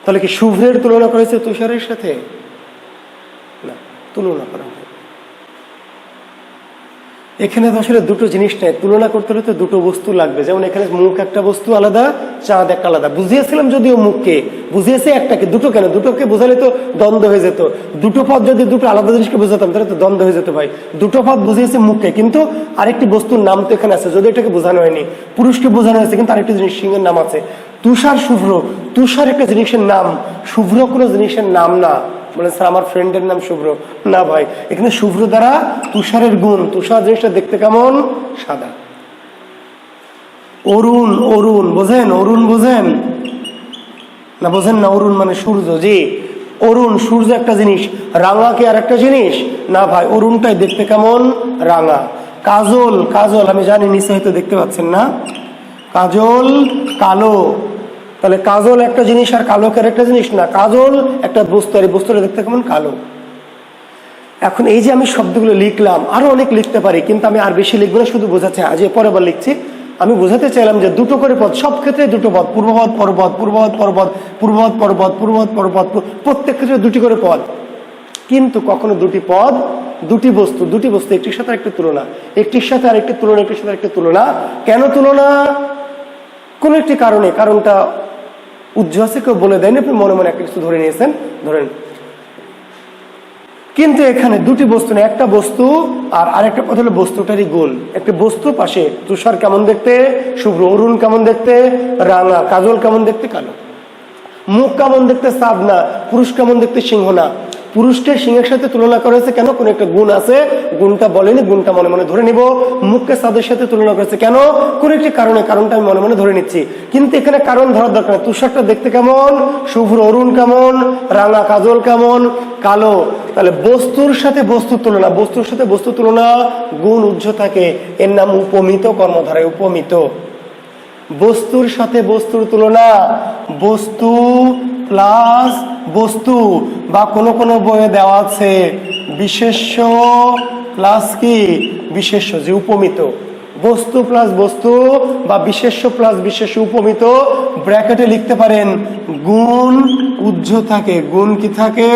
তাহলে কি শুভ্রের তুলনা করেছে তুষারের সাথে? না, তুলনা করা হয়। এখানে তো আসলে দুটো জিনিস নেই, তুলনা করতে হলে তো দুটো বস্তু লাগবে। যেমন এখানে মুখ একটা বস্তু আলাদা, চাঁদ একটা আলাদা। বুঝিয়েছিলাম যদিও মুখকে, বুঝিয়েছে একটাকে, দুটো কেন? দুটোকে বোঝালে তো দ্বন্দ্ব হয়ে যেত। দুটো পদ যদি দুটো আলাদা জিনিসকে বোঝাতাম তাহলে তো দ্বন্দ্ব হয়ে যেত ভাই। দুটো পদ বুঝিয়েছে মুখকে, কিন্তু আরেকটি বস্তুর নাম তো এখানে আছে, যদি এটাকে বোঝানো হয়নি। পুরুষকে বোঝানো হয়েছে, কিন্তু আরেকটি জিনিস সিংহের নাম আছে। তুষার শুভ্র, তুষার একটা জিনিসের নাম, শুভ্র কোনো জিনিসের নাম না। বলে স্যার আমার ফ্রেন্ডের নাম শুভ্র। না ভাই, এখানে শুভ্র দ্বারা তুষারের গুণ। তুষার জিনিসটা দেখতে কেমন? সাদা। অরুণ, অরুণ বোঝেন? অরুণ বোঝেন না? বোঝেন না? অরুণ মানে সূর্য। জি, অরুণ সূর্য একটা জিনিস, রাঙা কি আর একটা জিনিস? না ভাই, অরুণটাই দেখতে কেমন? রাঙা। কাজল, কাজল আমি জানি নিচে হয়তো দেখতে পাচ্ছেন না, কাজল কালো। তাহলে কাজল একটা জিনিস আর কালো কি আর একটা জিনিস? না, কাজল একটা বস্তু, আর এই বস্তুটা দেখতে কেমন? কালো। এখন এই যে আমি শব্দগুলো লিখলাম, আরো অনেক লিখতে পারি, কিন্তু আমি আর বেশি লিখবো না, শুধু বোঝাচ্ছি। আজ পরেরবার লিখছি। আমি বোঝাতে চাইলাম যে দুটো করে পদ, সব ক্ষেত্রে দুটো পদ, পূর্বপদ পরপদ, পূর্বপদ পরপদ, পূর্বপদ পরপদ, পূর্বপদ পরপদ, প্রত্যেক ক্ষেত্রে দুটি করে পদ। কিন্তু কখনো দুটি পদ, দুটি বস্তু, দুটি বস্তু একটির সাথে আরেকটি তুলনা, একটির সাথে আরেকটি তুলনা, একটির সাথে আরেকটি তুলনা। কেন তুলনা? কোন একটি কারণে। কারণটা উজ্জ্ব আছে, কেউ বলে দেয়নি, আপনি মনে মনে একটা কিছু ধরে নিয়েছেন, ধরেন। কিন্তু এখানে দুটি বস্তু নেই, একটা বস্তু আর আরেকটা কথা হলো বস্তুটারই গুণ। একটা বস্তু পাশে, তুষার কেমন দেখতে? শুভ্র। অরুণ কেমন দেখতে? রাঙা। কাজল কেমন দেখতে? কালো। মুখ কেমন দেখতে? চাঁদ না। পুরুষ কেমন দেখতে? সিংহ না। পুরুষকে সিংহের সাথে তুলনা করেছে কেন? কোন একটা গুণ আছে, গুণটা বলেনি, গুণটা মনে মনে ধরে নিব। মুখকে চাঁদের সাথে তুলনা করেছে কেন? কোন একটি কারণে, কারণটা আমি মনে মনে ধরে নিচ্ছি। কিন্তু এখানে কারণ ধরার দরকার। তুষারটা দেখতে কেমন? শুভ্র। অরুণ কেমন? রাঙা। কাজল কেমন? কালো। তাহলে বস্তুর সাথে বস্তুর তুলনা, বস্তুর সাথে বস্তুর তুলনা, গুণ উজ্জ্ব থাকে, এর নাম উপমিত কর্মধারায়। উপমিত। বস্তুর সাথে বস্তুর তুলনা, বস্তু প্লাস বস্তু, বা কোন কোন বইয়ে দেওয়া আছে বিশেষ্য প্লাস কি? বিশেষ্য, যে উপমিত। বস্তু প্লাস বস্তু বা বিশেষ্য প্লাস বিশেষ্য, উপমিত। ব্র্যাকেটে লিখতে পারেন গুণ উজ্জ্ব থাকে। গুণ কি থাকে?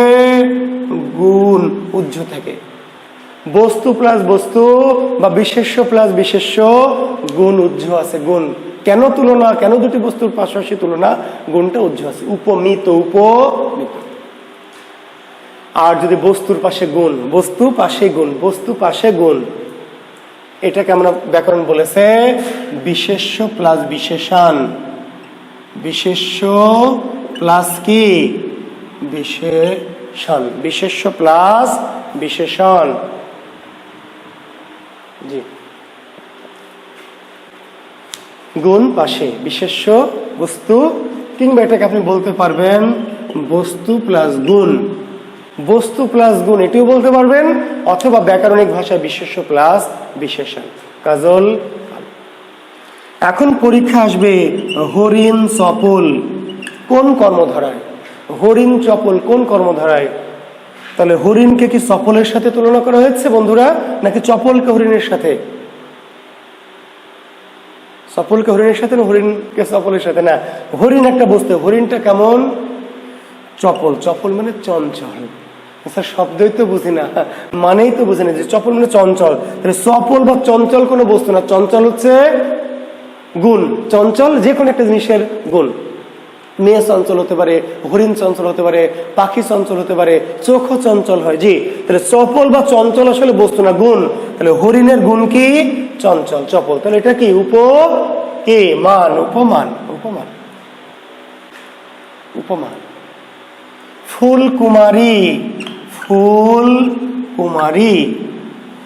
গুণ উজ্জ্ব থাকে। বস্তু প্লাস বস্তু বা বিশেষ্য প্লাস বিশেষ্য, গুণ উজ্জ্ব আছে। গুণ কেন তুলনা? কেন দুটি বস্তুর পাশাপাশি তুলনা? গুণটা উজ্জ্ব আছে। উপমিত, উপমিত। আর যদি বস্তুর পাশে গুণ, বস্তু পাশে গুণ, বস্তু পাশে গুণ, এটাকে আমরা ব্যাকরণ বলেছে বিশেষ্য প্লাস বিশেষণ। বিশেষ্য প্লাস কি? বিশেষণ। বিশেষ্য প্লাস বিশেষণ। জি, গুণ পাশে, বিশেষ্য বস্তু, কিংবা এটাকে আপনি বলতে পারবেন বস্তু প্লাস গুণ। বস্তু প্লাস গুণ এটিও বলতে পারবেন, অথবা ব্যাকরণিক ভাষায় বিশেষ্য প্লাস বিশেষণ। কাজল। এখন পরীক্ষা আসবে হরিণ চপল কোন কর্মধারায়? হরিণ চপল কোন কর্মধারায়? তাহলে হরিণকে কি চপলের সাথে তুলনা করা হয়েছে বন্ধুরা, নাকি চপলকে হরিণের সাথে? চপলকে হরিণের সাথে না হরিণকে চপলের সাথে? না, হরিণ একটা বস্তু। হরিণটা কেমন? চপল। চপল মানে চঞ্চল। স্যার শব্দই তো বুঝি না, মানেই তো বুঝি না যে চপল মানে চঞ্চল। তাহলে চপল বা চঞ্চল কোনো বস্তু না, চঞ্চল হচ্ছে গুণ। চঞ্চল যে কোনো একটা জিনিসের গুণ। মেয়ে চঞ্চল হতে পারে, হরিণ চঞ্চল হতে পারে, পাখি চঞ্চল হতে পারে, চোখও চঞ্চল হয়। জি, তাহলে চপল বা চঞ্চল আসলে বস্তু না, গুণ। তাহলে হরিণের গুণ কি? চঞ্চল, চপল। তাহলে এটা কি? মান, উপমান। উপমান, উপমান। ফুল কুমারী, ফুল কুমারী।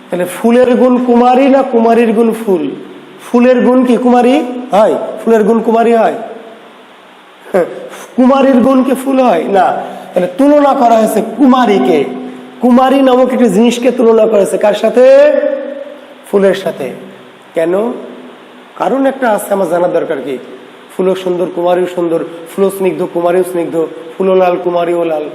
তাহলে ফুলের গুণ কুমারী না কুমারীর গুণ ফুল? ফুলের গুণ কি কুমারী হয়? ফুলের গুণ কুমারী হয়? কুমারীর গুণ কি ফুল হয় না? তাহলে তুলনা করা হয়েছে কুমারীকে, কুমারী নামক একটি জিনিসকে তুলনা করা হয়েছে কার সাথে? ফুলের সাথে। কেন? কারণ একটা আছে, আমার জানার দরকার কি? ফুলও সুন্দর, কুমারীও সুন্দর, ফুলও স্নিগ্ধ, কুমারীও স্নিগ্ধ, ফুলও লাল, কুমারীও লাল।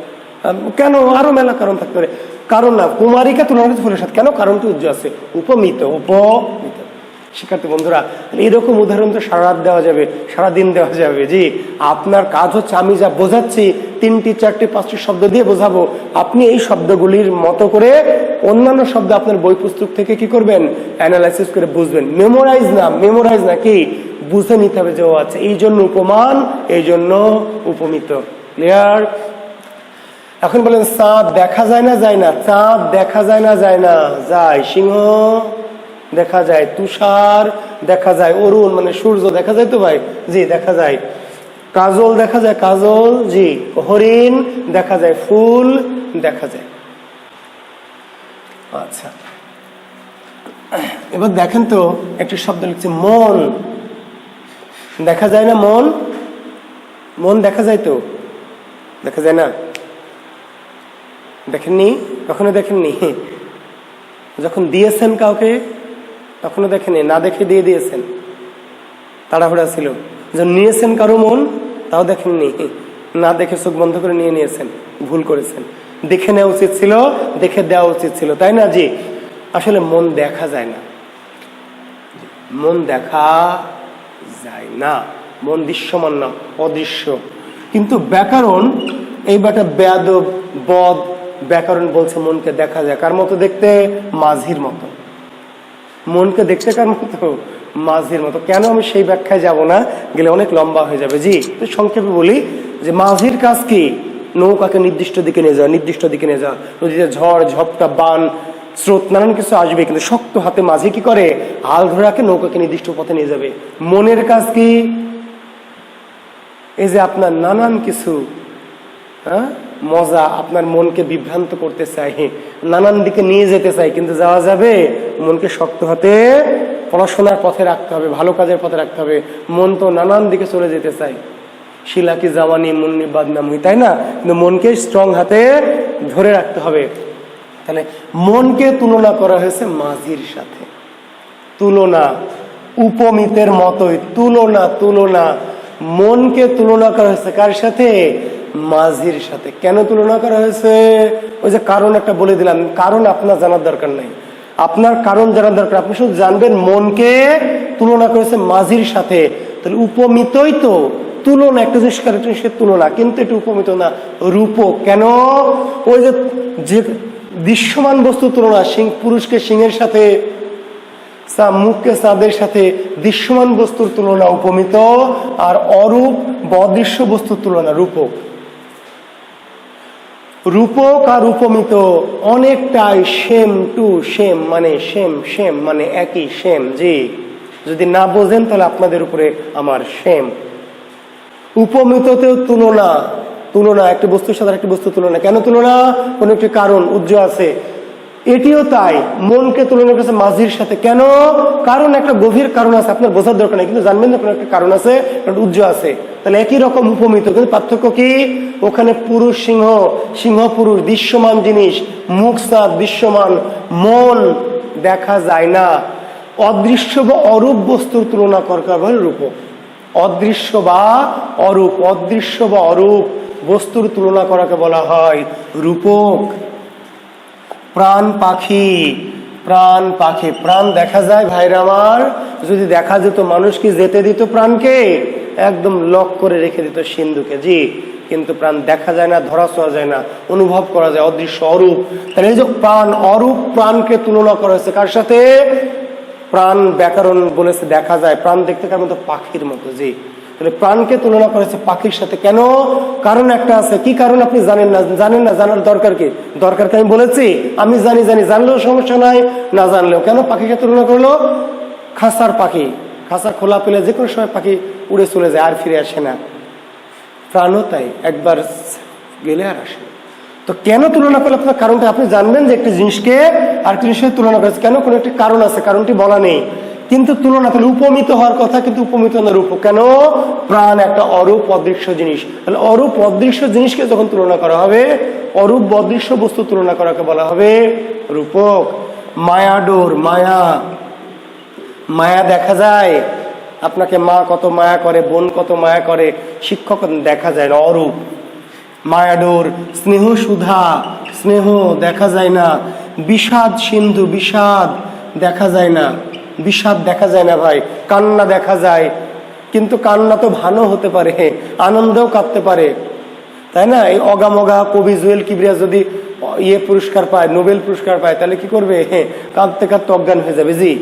কেন? আরো মেলা কারণ থাকতে পারে। কারণ না, কুমারীকে তুলনা করছে ফুলের সাথে কেন? কারণটি উজ্জ্বল আছে, উপমিত। উপমিত। শিক্ষার্থী বন্ধুরা, এইরকম উদাহরণ তো সারা রাত দেওয়া যাবে, সারাদিন দেওয়া যাবে। জি, আপনার কাজ হচ্ছে আমি যা বোঝাচ্ছি 3টি 4টি 5টি শব্দ দিয়ে বোঝাবো, আপনি এই শব্দগুলির মতো করে অন্যান্য শব্দ আপনার বই পুস্তক থেকে কি করবেন? অ্যানালাইসিস করে বুঝবেন। মেমোরাইজ না, কি বুঝে নিতে হবে যে ও আছে। এই জন্য উপমান, এই জন্য উপমিত। ক্লিয়ার? এখন বলেন চাঁদ দেখা যায় না যায় না? চাঁদ দেখা যায় না যায় না? যায়। সিংহ দেখা যায়, তুষার দেখা যায়, অরুণ মানে সূর্য দেখা যায় তো ভাই? জি দেখা যায়। কাজল দেখা যায়, কাজল। জি। হরিণ দেখা যায়, ফুল দেখা যায়। আচ্ছা, এবার দেখেন তো একটি শব্দ লিখছে মন। দেখা যায় না মন? মন দেখা যায় তো? দেখা যায় না? দেখেননি? কখনো দেখেননি? যখন দিয়েছেন কাউকে তখনও দেখেনি, না দেখে দিয়ে দিয়েছেন, তাড়াহুড়া ছিল। যখন নিয়েছেন কারো মন তাও দেখেননি, না দেখে চোখ বন্ধ করে নিয়ে নিয়েছেন, ভুল করেছেন। দেখে নেওয়া উচিত ছিল, দেখে দেওয়া উচিত ছিল, তাই না? জি। আসলে মন দেখা যায় না, মন দেখা যায় না, মন দৃশ্যমান না, অদৃশ্য। কিন্তু ব্যাকরণ এই বাটা বেয়াদব বদ ব্যাকরণ বলছে মনকে দেখা যায়। কার মতো দেখতে? মাঝির মতো। মনকে দেখতে কার মতো? মাঝির মতো। কেন? আমি সেই ব্যাখ্যায় যাব না, গেলে অনেক লম্বা হয়ে যাবে। জি, তো সংক্ষেপে বলি যে মাঝির কাজ কি? নৌকাকে নির্দিষ্ট দিকে নিয়ে যাওয়া, নির্দিষ্ট দিকে নিয়ে যাওয়া। নদীতে ঝড় ঝপটা বান স্রোত নানান কিছু আসবে, কিন্তু শক্ত হাতে মাঝি কি করে? হাল ধরে রাখে, নৌকাকে নির্দিষ্ট পথে নিয়ে যাবে। মনের কাজ কি? এই যে আপনার নানান কিছু মজা আপনার মনকে বিভ্রান্ত করতে চাই, নানান দিকে নিয়ে যেতে চাই, কিন্তু যাওয়া যাবে? মনকে শক্ত হাতে পড়াশোনার পথে রাখতে হবে, ভালো কাজের পথে রাখতে হবে। মন তো নানান দিকে চলে যেতে চাই, শিলা কি জামানি মুন্নি বাদনাম হই, তাই না? কিন্তু মনকে স্ট্রং হাতে ধরে রাখতে হবে। তাহলে মনকে তুলনা করা হয়েছে মাঝির সাথে। তুলনা, উপমিতের মতোই তুলনা। তুলনা, মনকে তুলনা করা হয়েছে কার সাথে? মাঝির সাথে। কেন তুলনা করা হয়েছে? ওই যে কারণ একটা বলে দিলাম, কারণ আপনার জানার দরকার নাই, আপনার কারণ জানার দরকার। আপনি শুধু জানবেন মনকে তুলনা করেছে মাঝির সাথে। তাহলে উপমিতই তো তুলনা, একটা জিনিস সে তুলনা, কিন্তু এটা উপমিত না, রূপক। কেন? ওই যে দৃশ্যমান বস্তু তুলনা, পুরুষকে সিংহের সাথে, মুখকে চাঁদের সাথে, দৃশ্যমান বস্তুর তুলনা উপমিত, আর অরূপ বা অদৃশ্য বস্তুর তুলনা রূপক। রূপক আর উপমিত অনেকটাই সেম টু সেম, মানে সেম মানে একই, সেম। জি, যদি না বোঝেন তাহলে আপনাদের উপরে আমার সেম। উপমিততেও তুলনা, তুলনা একটি বস্তুর সাথে একটি বস্তুর তুলনা। কেন তুলনা? কোন একটি কারণ উজ্জ্বল আছে। এটিও তাই, মনকে তুলনা করেছে মাঝির সাথে। কেন? কারণ একটা গভীর কারণ আছে, আপনার বোঝার দরকার নেই, কিন্তু জানবেন যে কোনো একটা কারণ আছে, উজ্জ্বল আছে। তাহলে একই রকম উপমিত, কিন্তু পার্থক্য কি? ওখানে পুরুষ সিংহ, সিংহ পুরুষ, দৃশ্যমান জিনিস, মুখ চাঁদ দৃশ্যমান, মন দেখা যায় না। অদৃশ্য বা অরূপ বস্তুর তুলনা করা হয় রূপক। অদৃশ্য বা অরূপ, অদৃশ্য বা অরূপ বস্তুর তুলনা করাকে বলা হয় রূপক। প্রাণ পাখি, প্রাণ পাখি, প্রাণ দেখা যায় ভাইরা আমার। যদি দেখা যেত, মানুষ কি যেতে দিত প্রাণকে? একদম লক করে রেখে দিত সিন্ধুকে। জি, কিন্তু প্রাণ দেখা যায় না, ধরা ছোঁয়া যায় না, অনুভব করা যায়, অদৃশ্য অরূপ। তাহলে এই যে প্রাণ অরূপ, প্রাণকে তুলনা করা হয়েছে কার সাথে? প্রাণ ব্যাকরণ বলেছে দেখা যায়, প্রাণ দেখতে কার মতো? পাখির মতো। জি, তাহলে প্রাণকে তুলনা করেছে পাখির সাথে। কেন? কারণ একটা আছে। কি কারণ আপনি জানেন না? জানেন না, জানার দরকার কি? দরকার কি আমি বলেছি? আমি জানি, জানলেও সমস্যা নাই, না জানলেও। কেন পাখিকে তুলনা করলো? খাঁচার পাখি, খাঁচা খোলা পেলে যে কোনো সময় পাখি উড়ে চলে যায়, আর ফিরে আসে না। প্রাণও তাই, একবার গেলে আর আসে না। তো কেন তুলনা করলে আপনার কারণটা আপনি জানবেন যে একটি জিনিসকে আরেকটি জিনিসের তুলনা করেছে, কেন কোনো একটি কারণ আছে, কারণটি বলা নেই, কিন্তু তুলনা করলে উপমিত হওয়ার কথা, কিন্তু উপমিত না রূপ। কেন? প্রাণ একটা অরূপ অদৃশ্য জিনিস, তাহলে অরূপ অদৃশ্য জিনিসকে যখন তুলনা করা হবে, অরূপ অদৃশ্য বস্তু তুলনা করাকে বলা হবে রূপক। মায়াডোর, মায়া, মায়া দেখা যায়, আপনাকে মা কত মায়া করে, বোন কত মায়া করে, শিক্ষক দেখা যায় না, অরূপ। মায়াডোর, স্নেহ সুধা, স্নেহ দেখা যায় না। বিষাদ সিন্ধু, বিষাদ দেখা যায় না, বিষাদ দেখা যায় না ভাই। কান্না দেখা যায়, কিন্তু কান্না তো ভালো হতে পারে, আনন্দেও কাঁদতে পারে, তাই না? এই অগামগা কবি জুয়েল কিবরিয়া যদি পুরস্কার পায়, নোবেল পুরস্কার পায়, তাহলে কি করবে? কাঁদতে কাঁদতে অজ্ঞান হয়ে যাবে। জি,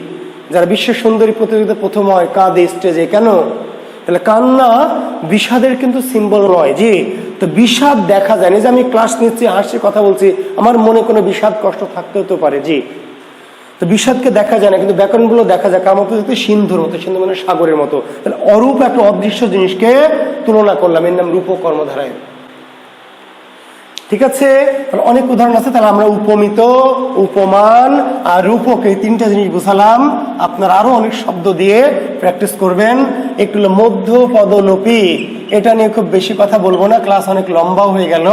যারা বিশ্ব সুন্দরী প্রতিযোগিতা প্রথম হয় কাঁদে স্টেজে, কেন? তাহলে কান্না বিষাদের কিন্তু সিম্বল নয়। জি, তো বিষাদ দেখা যায় না। যে আমি ক্লাস নিচ্ছি, হাসছি, কথা বলছি, আমার মনে কোনো বিষাদ কষ্ট থাকতে হতে পারে। জি, তো বিষাদকে দেখা যায় না, কিন্তু ব্যাকরণগুলো দেখা যায়। কার মতো? সিন্ধুর মতো, সিন্ধু মানে সাগরের মতো। তাহলে অরূপ একটা অদৃশ্য জিনিসকে তুলনা করলাম, এর নাম রূপ কর্মধারায়। ঠিক আছে, অনেক উদাহরণ আছে। তাহলে আমরা উপমিত, উপমান আর রূপক, এই তিনটা জিনিস বুঝালাম। আপনার আরো অনেক শব্দ দিয়ে প্র্যাকটিস করবেন। একটু হলো মধ্য পদলোপী, এটা নিয়ে খুব বেশি কথা বলবো না, ক্লাস অনেক লম্বাও হয়ে গেল।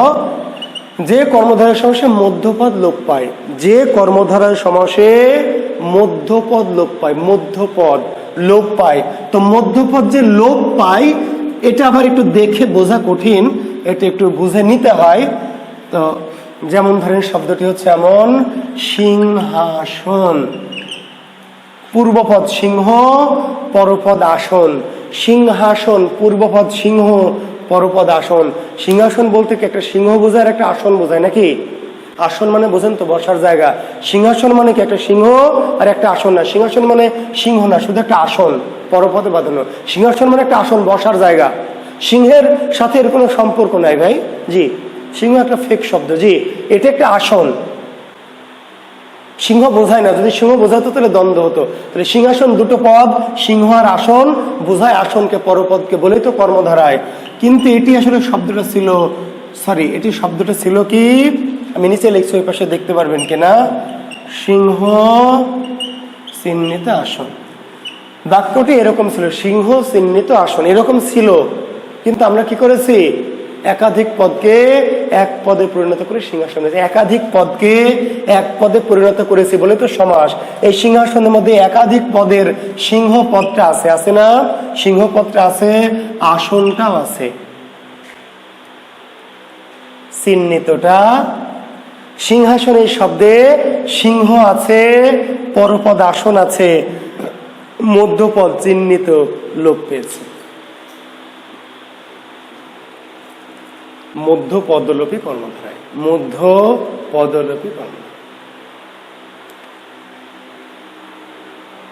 যে কর্মধারয় সমাসে মধ্যপদ লোপ পায়, যে কর্মধারয় সমাসে মধ্যপদ লোপ পায়, মধ্যপদ লোপ পায়, তো মধ্যপদ যে লোপ পায় এটা আবার একটু দেখে বোঝা কঠিন, এটা একটু বুঝে নিতে হয়। তো যেমন ধরেন শব্দটি হচ্ছে এমন, সিংহাসন, পূর্বপদ সিংহ, পরপদ আসন। সিংহাসন, পূর্বপদ সিংহ, পরপদ আসন। সিংহাসন বলতে কি একটা সিংহ বোঝায়, একটা আসন বোঝায় নাকি? আসন মানে বোঝেন তো, বসার জায়গা। সিংহাসন মানে কি একটা সিংহ আর একটা আসন না। সিংহাসন মানে সিংহ না, শুধু একটা আসন, পরপদে বাঁধানো। সিংহাসন মানে একটা আসন, বসার জায়গা। সিংহের সাথে এর কোনো সম্পর্ক নাই ভাই। জি, সিংহ একটা ফেক শব্দ। জি, এটা একটা আসন, সিংহ বোঝায় না। যদি সিংহ বোঝাতো তাহলে দ্বন্দ্ব হতো। তাহলে সিংহাসন দুটো পদ, সিংহ আর আসন বোঝায়, আসনকে পরপদকে বলেই তো কর্মধারায়। কিন্তু এটি আসলে শব্দটা ছিল, সরি, এটি শব্দটা ছিল কি, আমি নিচে লিখছি, ওই পাশে দেখতে পারবেন কিনা, সিংহ চিহ্নিত আসন। বাক্যটি এরকম ছিল, সিংহ চিহ্নিত আসন এরকম ছিল। কিন্তু আমরা কি করেছি? একাধিক পদকে এক পদে পরিণত করে সিংহাসন, একাধিক পদকে এক পদে পরিণত করেছি বলে তো সমাস। এই সিংহাসনের মধ্যে একাধিক পদের সিংহ পদটা আছে, আছে না? সিংহ পদটা আছে, আসনটাও আছে, চিহ্নিতটা। সিংহাসন এই শব্দে সিংহ আছে, পরপদ আসন আছে, মধ্যপদ চিহ্নিত লোপ পেয়েছে। মধ্য পদলোপী কর্মধারায়, মধ্য পদলোপী কর্মধারায়,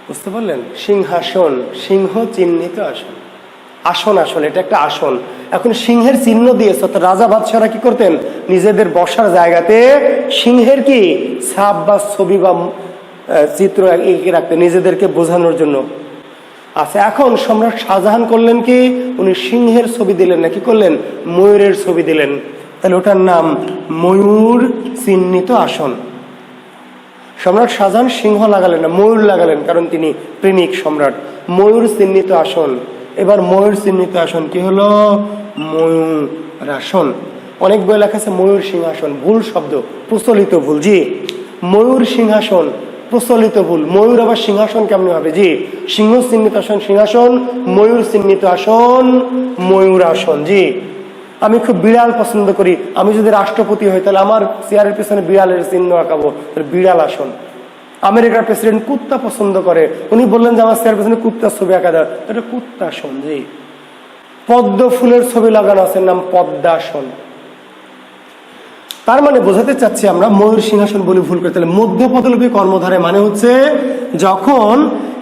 বুঝতে পারলেন? সিংহাসন, সিংহ চিহ্নিত আসন, আসন, আসন, এটা একটা আসন। এখন সিংহের চিহ্ন দিয়েছে, তো রাজা বাদশাহরা কি করতেন? নিজেদের বসার জায়গাতে সিংহের কি ছাপ বা ছবি বা চিত্র এঁকে রাখতেন নিজেদেরকে বোঝানোর জন্য। আচ্ছা, এখন সম্রাট শাহজাহান করলেন কি, উনি সিংহের ছবি দিলেন না, কি করলেন? ময়ূরের ছবি দিলেন। তাহলে ওটার নাম ময়ূর চিহ্নিত আসন। সম্রাট শাহজাহান সিংহ লাগালেন না, ময়ূর লাগালেন, কারণ তিনি প্রেমিক সম্রাট। ময়ূর চিহ্নিত আসন। এবার ময়ূর চিহ্নিত আসন কি হলো? ময়ূর আসন। অনেক বই লেখা আছে ময়ূর সিংহাসন, ভুল শব্দ, প্রচলিত ভুল। জি, ময়ূর সিংহাসন প্রচলিত ভুল। ময়ূর আবার সিংহাসন কেমন হবে? জি, সিংহ চিহ্নিত আসন সিংহাসন, ময়ূর চিহ্নিত আসন ময়ূর আসন। জি, আমি খুব বিড়াল পছন্দ করি, আমি যদি রাষ্ট্রপতি হই তাহলে আমার চেয়ারের পেছনে বিড়ালের চিহ্ন আঁকাবো, তাহলে বিড়াল আসন। আমেরিকার প্রেসিডেন্ট কুত্তা পছন্দ করে, উনি বললেন যে আমার চেয়ারের পেছনে কুত্তার ছবি আঁকা দেওয়া, এটা কুত্তাসন। জি, পদ্ম ফুলের ছবি লাগানো আছে, নাম পদ্মাসন। তার মানে বোঝাতে চাচ্ছি আমরা ময়ূর সিংহাসন বলে ভুল করে। তাহলে মধ্য পদলোপী কর্মধারায় মানে হচ্ছে যখন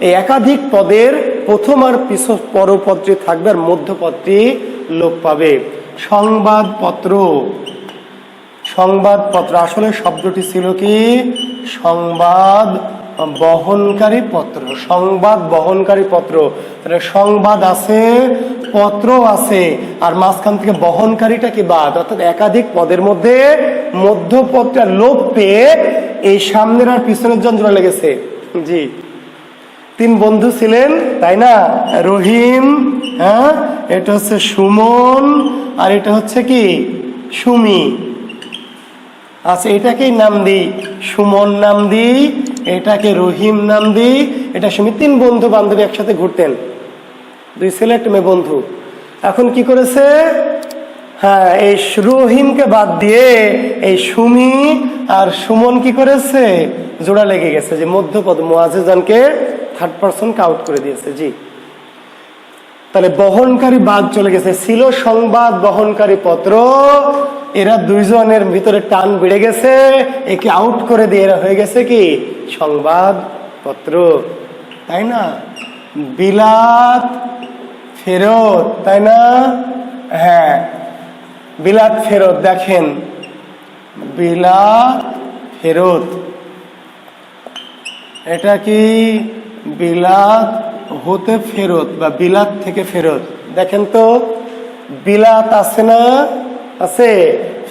এই একাধিক পদের প্রথম আর পরপদটি থাকবে আর মধ্যপদটি লোপ পাবে। সংবাদপত্র, সংবাদপত্র আসলে শব্দটি ছিল কি সংবাদ বহনকারী পত্র, সংবাদ বহনকারী পত্র। তাহলে সংবাদ আছে, পত্র আছে, আর মাঝখান থেকে বহনকারীটা কি বাদ, অর্থাৎ একাধিক পদের মধ্যে মধ্যপদটা লোপ পেয়ে এই সামনের আর পিছনের জন জোড়া লেগেছে। জি, 3 বন্ধু ছিলেন, তাই না? রহিম, হ্যাঁ, এটা হচ্ছে সুমন, আর এটা হচ্ছে কি সুমি। আচ্ছা, এটাকেই নাম দিই সুমন নাম দিই, এটাকে রহিম নাম দিই, এটা সুমি। 3 বন্ধু বান্ধবী একসাথে ঘুরতেন, 2 ছেলে 1 মেয়ে বন্ধু। এখন কি করেছে, হ্যাঁ, এই রহিমকে বাদ দিয়ে এই সুমি আর সুমন কি করেছে, জোড়া লেগে গেছে, যে মধ্যপদ মুয়াজ্জেজানকে থার্ড পারসনকে আউট করে দিয়েছে। জি, তাহলে বহনকারী বাদ চলে গেছে। ছিল সংবাদ বহনকারী পত্র, এরা 2 জনের ভিতরে টান বেড়ে গেছে, একে আউট করে দিয়ে এরা হয়ে গেছে কি সংবাদ পত্র, তাই না? বিলাত ফেরত, তাই না? হ্যাঁ, বিলাত ফেরত। দেখেন, বিলাত ফেরত, এটা কি বিলাত হতে ফেরত বা বিলাত থেকে ফেরত। দেখেন তো, বিলাত আছে না, আছে,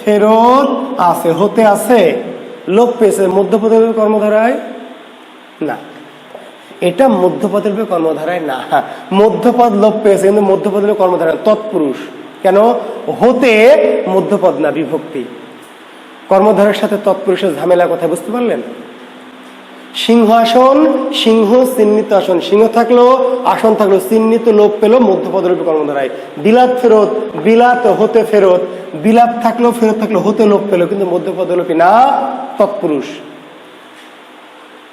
ফেরত আছে, হতে আছে, লোপ পেয়েছে মধ্যপদের কর্মধারায় না, এটা মধ্যপদের কর্মধারায় না। মধ্যপদ লোপ পেয়েছে, কিন্তু মধ্যপদের কর্মধারায় তৎপুরুষ। কেন? হতে মধ্যপদ না, বিভক্তি। কর্মধারের সাথে তৎপুরুষের ঝামেলা কোথায়, বুঝতে পারলেন? সিংহাসন, সিংহ চিহ্নিত আসন, সিংহ থাকলো, আসন থাকলো, চিহ্নিত লোপ পেল মধ্যপদরূপী কর্মধারায়। বিলাত ফেরত, বিলাত হতে ফেরত, বিলাত থাকলো, ফেরত থাকলো, হতে লোপ পেল, কিন্তু মধ্যপদরূপী না, তৎপুরুষ।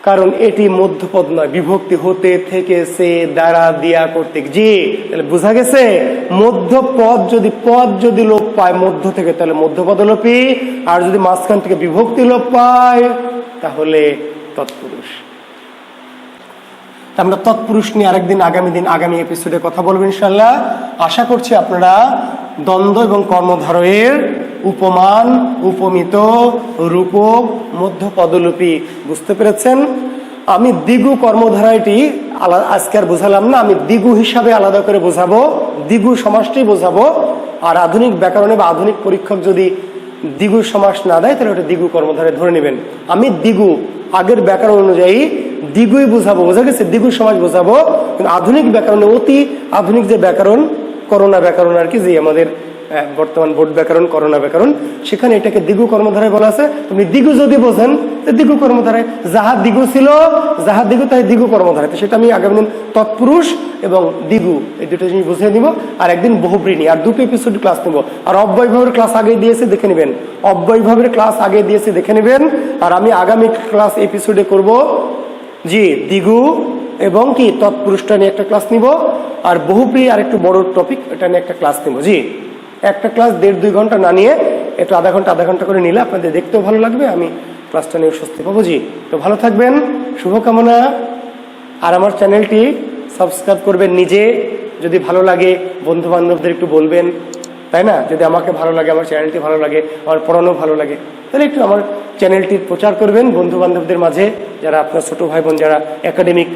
কারণ এটি মধ্যপদ নয়, বিভক্তি। হতে, থেকে, সে, দ্বারা, দিয়া, কর্তৃক। জি, তাহলে বোঝা গেছে, মধ্যপদ যদি পদ যদি লোপ পায় মধ্য থেকে, তাহলে মধ্যপদলোপী, আর যদি মাঝখান থেকে বিভক্তি লোপ পায় তাহলে তৎপুরুষ। আমরা তৎপুরুষ নিয়ে আরেকদিন, আগামী এপিসোডে কথা বলবো ইনশাল্লাহ। আশা করছি আপনারা দ্বন্দ্ব এবং কর্মধারয়ের উপমান, উপমিত, রূপক, মধ্যপদলোপী বুঝতে পেরেছেন। আমি দ্বিগু কর্মধারাটি আজকে আর বোঝালাম না, আমি দ্বিগু হিসাবে আলাদা করে বোঝাবো, দ্বিগু সমাসটি বোঝাবো। আর আধুনিক ব্যাকরণে বা আধুনিক পরীক্ষক যদি দ্বিগু সমাস না দেয়, তাহলে ওটা দ্বিগু কর্মধারায় ধরে নেবেন। আমি দ্বিগু আগের ব্যাকরণ অনুযায়ী দ্বিগুই বোঝাবো, বোঝা গেছে, দ্বিগু সমাস বোঝাবো। কিন্তু আধুনিক ব্যাকরণে, অতি আধুনিক যে ব্যাকরণ, করোনা ব্যাকরণ আর কি, যে আমাদের বর্তমান বোর্ড ব্যাকরণ, করোনা ব্যাকরণ, সেখানে এটাকে দ্বিগু কর্মধারায় বলা আছে। তুমি দ্বিগু যদি বোঝেন, দ্বিগু কর্মধারায় যাহা দ্বিগু ছিল, যাহা দ্বিগু তাই দ্বিগু কর্মধারায়। তো সেটা আমি আগামী দিন তৎপুরুষ এবং দ্বিগু এই দুটো জিনিস বুঝিয়ে নিব। আর একদিন বহুব্রীহি, আর 2 এপিসোড ক্লাস নেব। আর অব্যয়ভাবের ক্লাস আগে দিয়েছে, দেখে নেবেন। অব্যয়ভাবের ক্লাস আগে দিয়েছে, দেখে নেবেন। আর আমি আগামী ক্লাস এপিসোডে করব জি দ্বিগু এবং কি তৎপুরুষটা নিয়ে একটা ক্লাস নিব। আর বহুব্রীহি আর একটু বড় টপিক, এটা নিয়ে একটা ক্লাস নেব। জি, একটা ক্লাস 1.5-2 ঘন্টা না নিয়ে একটু আধা ঘন্টা করে নিলে আপনাদের দেখতেও ভালো লাগবে, আমি ক্লাসটা নিয়ে স্বস্তি পাবো। জি, তো ভালো থাকবেন, শুভকামনা। আর আমার চ্যানেলটি সাবস্ক্রাইব করবেন, নিজে যদি ভালো লাগে বন্ধু বান্ধবদের একটু বলবেন, তাই না? যদি আমাকে ভালো লাগে, আমার চ্যানেলটি ভালো লাগে, আমার পড়ানো ভালো লাগে, তাহলে একটু আমার চ্যানেলটির প্রচার করবেন বন্ধু বান্ধবদের মাঝে, যারা আপনার ছোট ভাই বোন, যারা একাডেমিক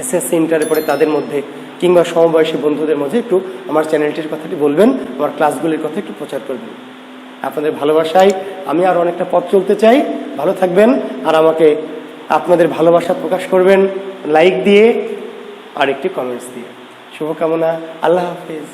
এসএসসি ইন্টারে পড়ে তাদের মধ্যে, কিংবা সমবয়সী বন্ধুদের মধ্যে একটু আমার চ্যানেলটির কথাটি বলবেন, আমার ক্লাসগুলির কথা একটু প্রচার করবেন। আপনাদের ভালোবাসায় আমি আর অনেকটা পথ চলতে চাই। ভালো থাকবেন, আর আমাকে আপনাদের ভালোবাসা প্রকাশ করবেন লাইক দিয়ে আর একটি কমেন্টস দিয়ে। শুভকামনা, আল্লাহ হাফিজ।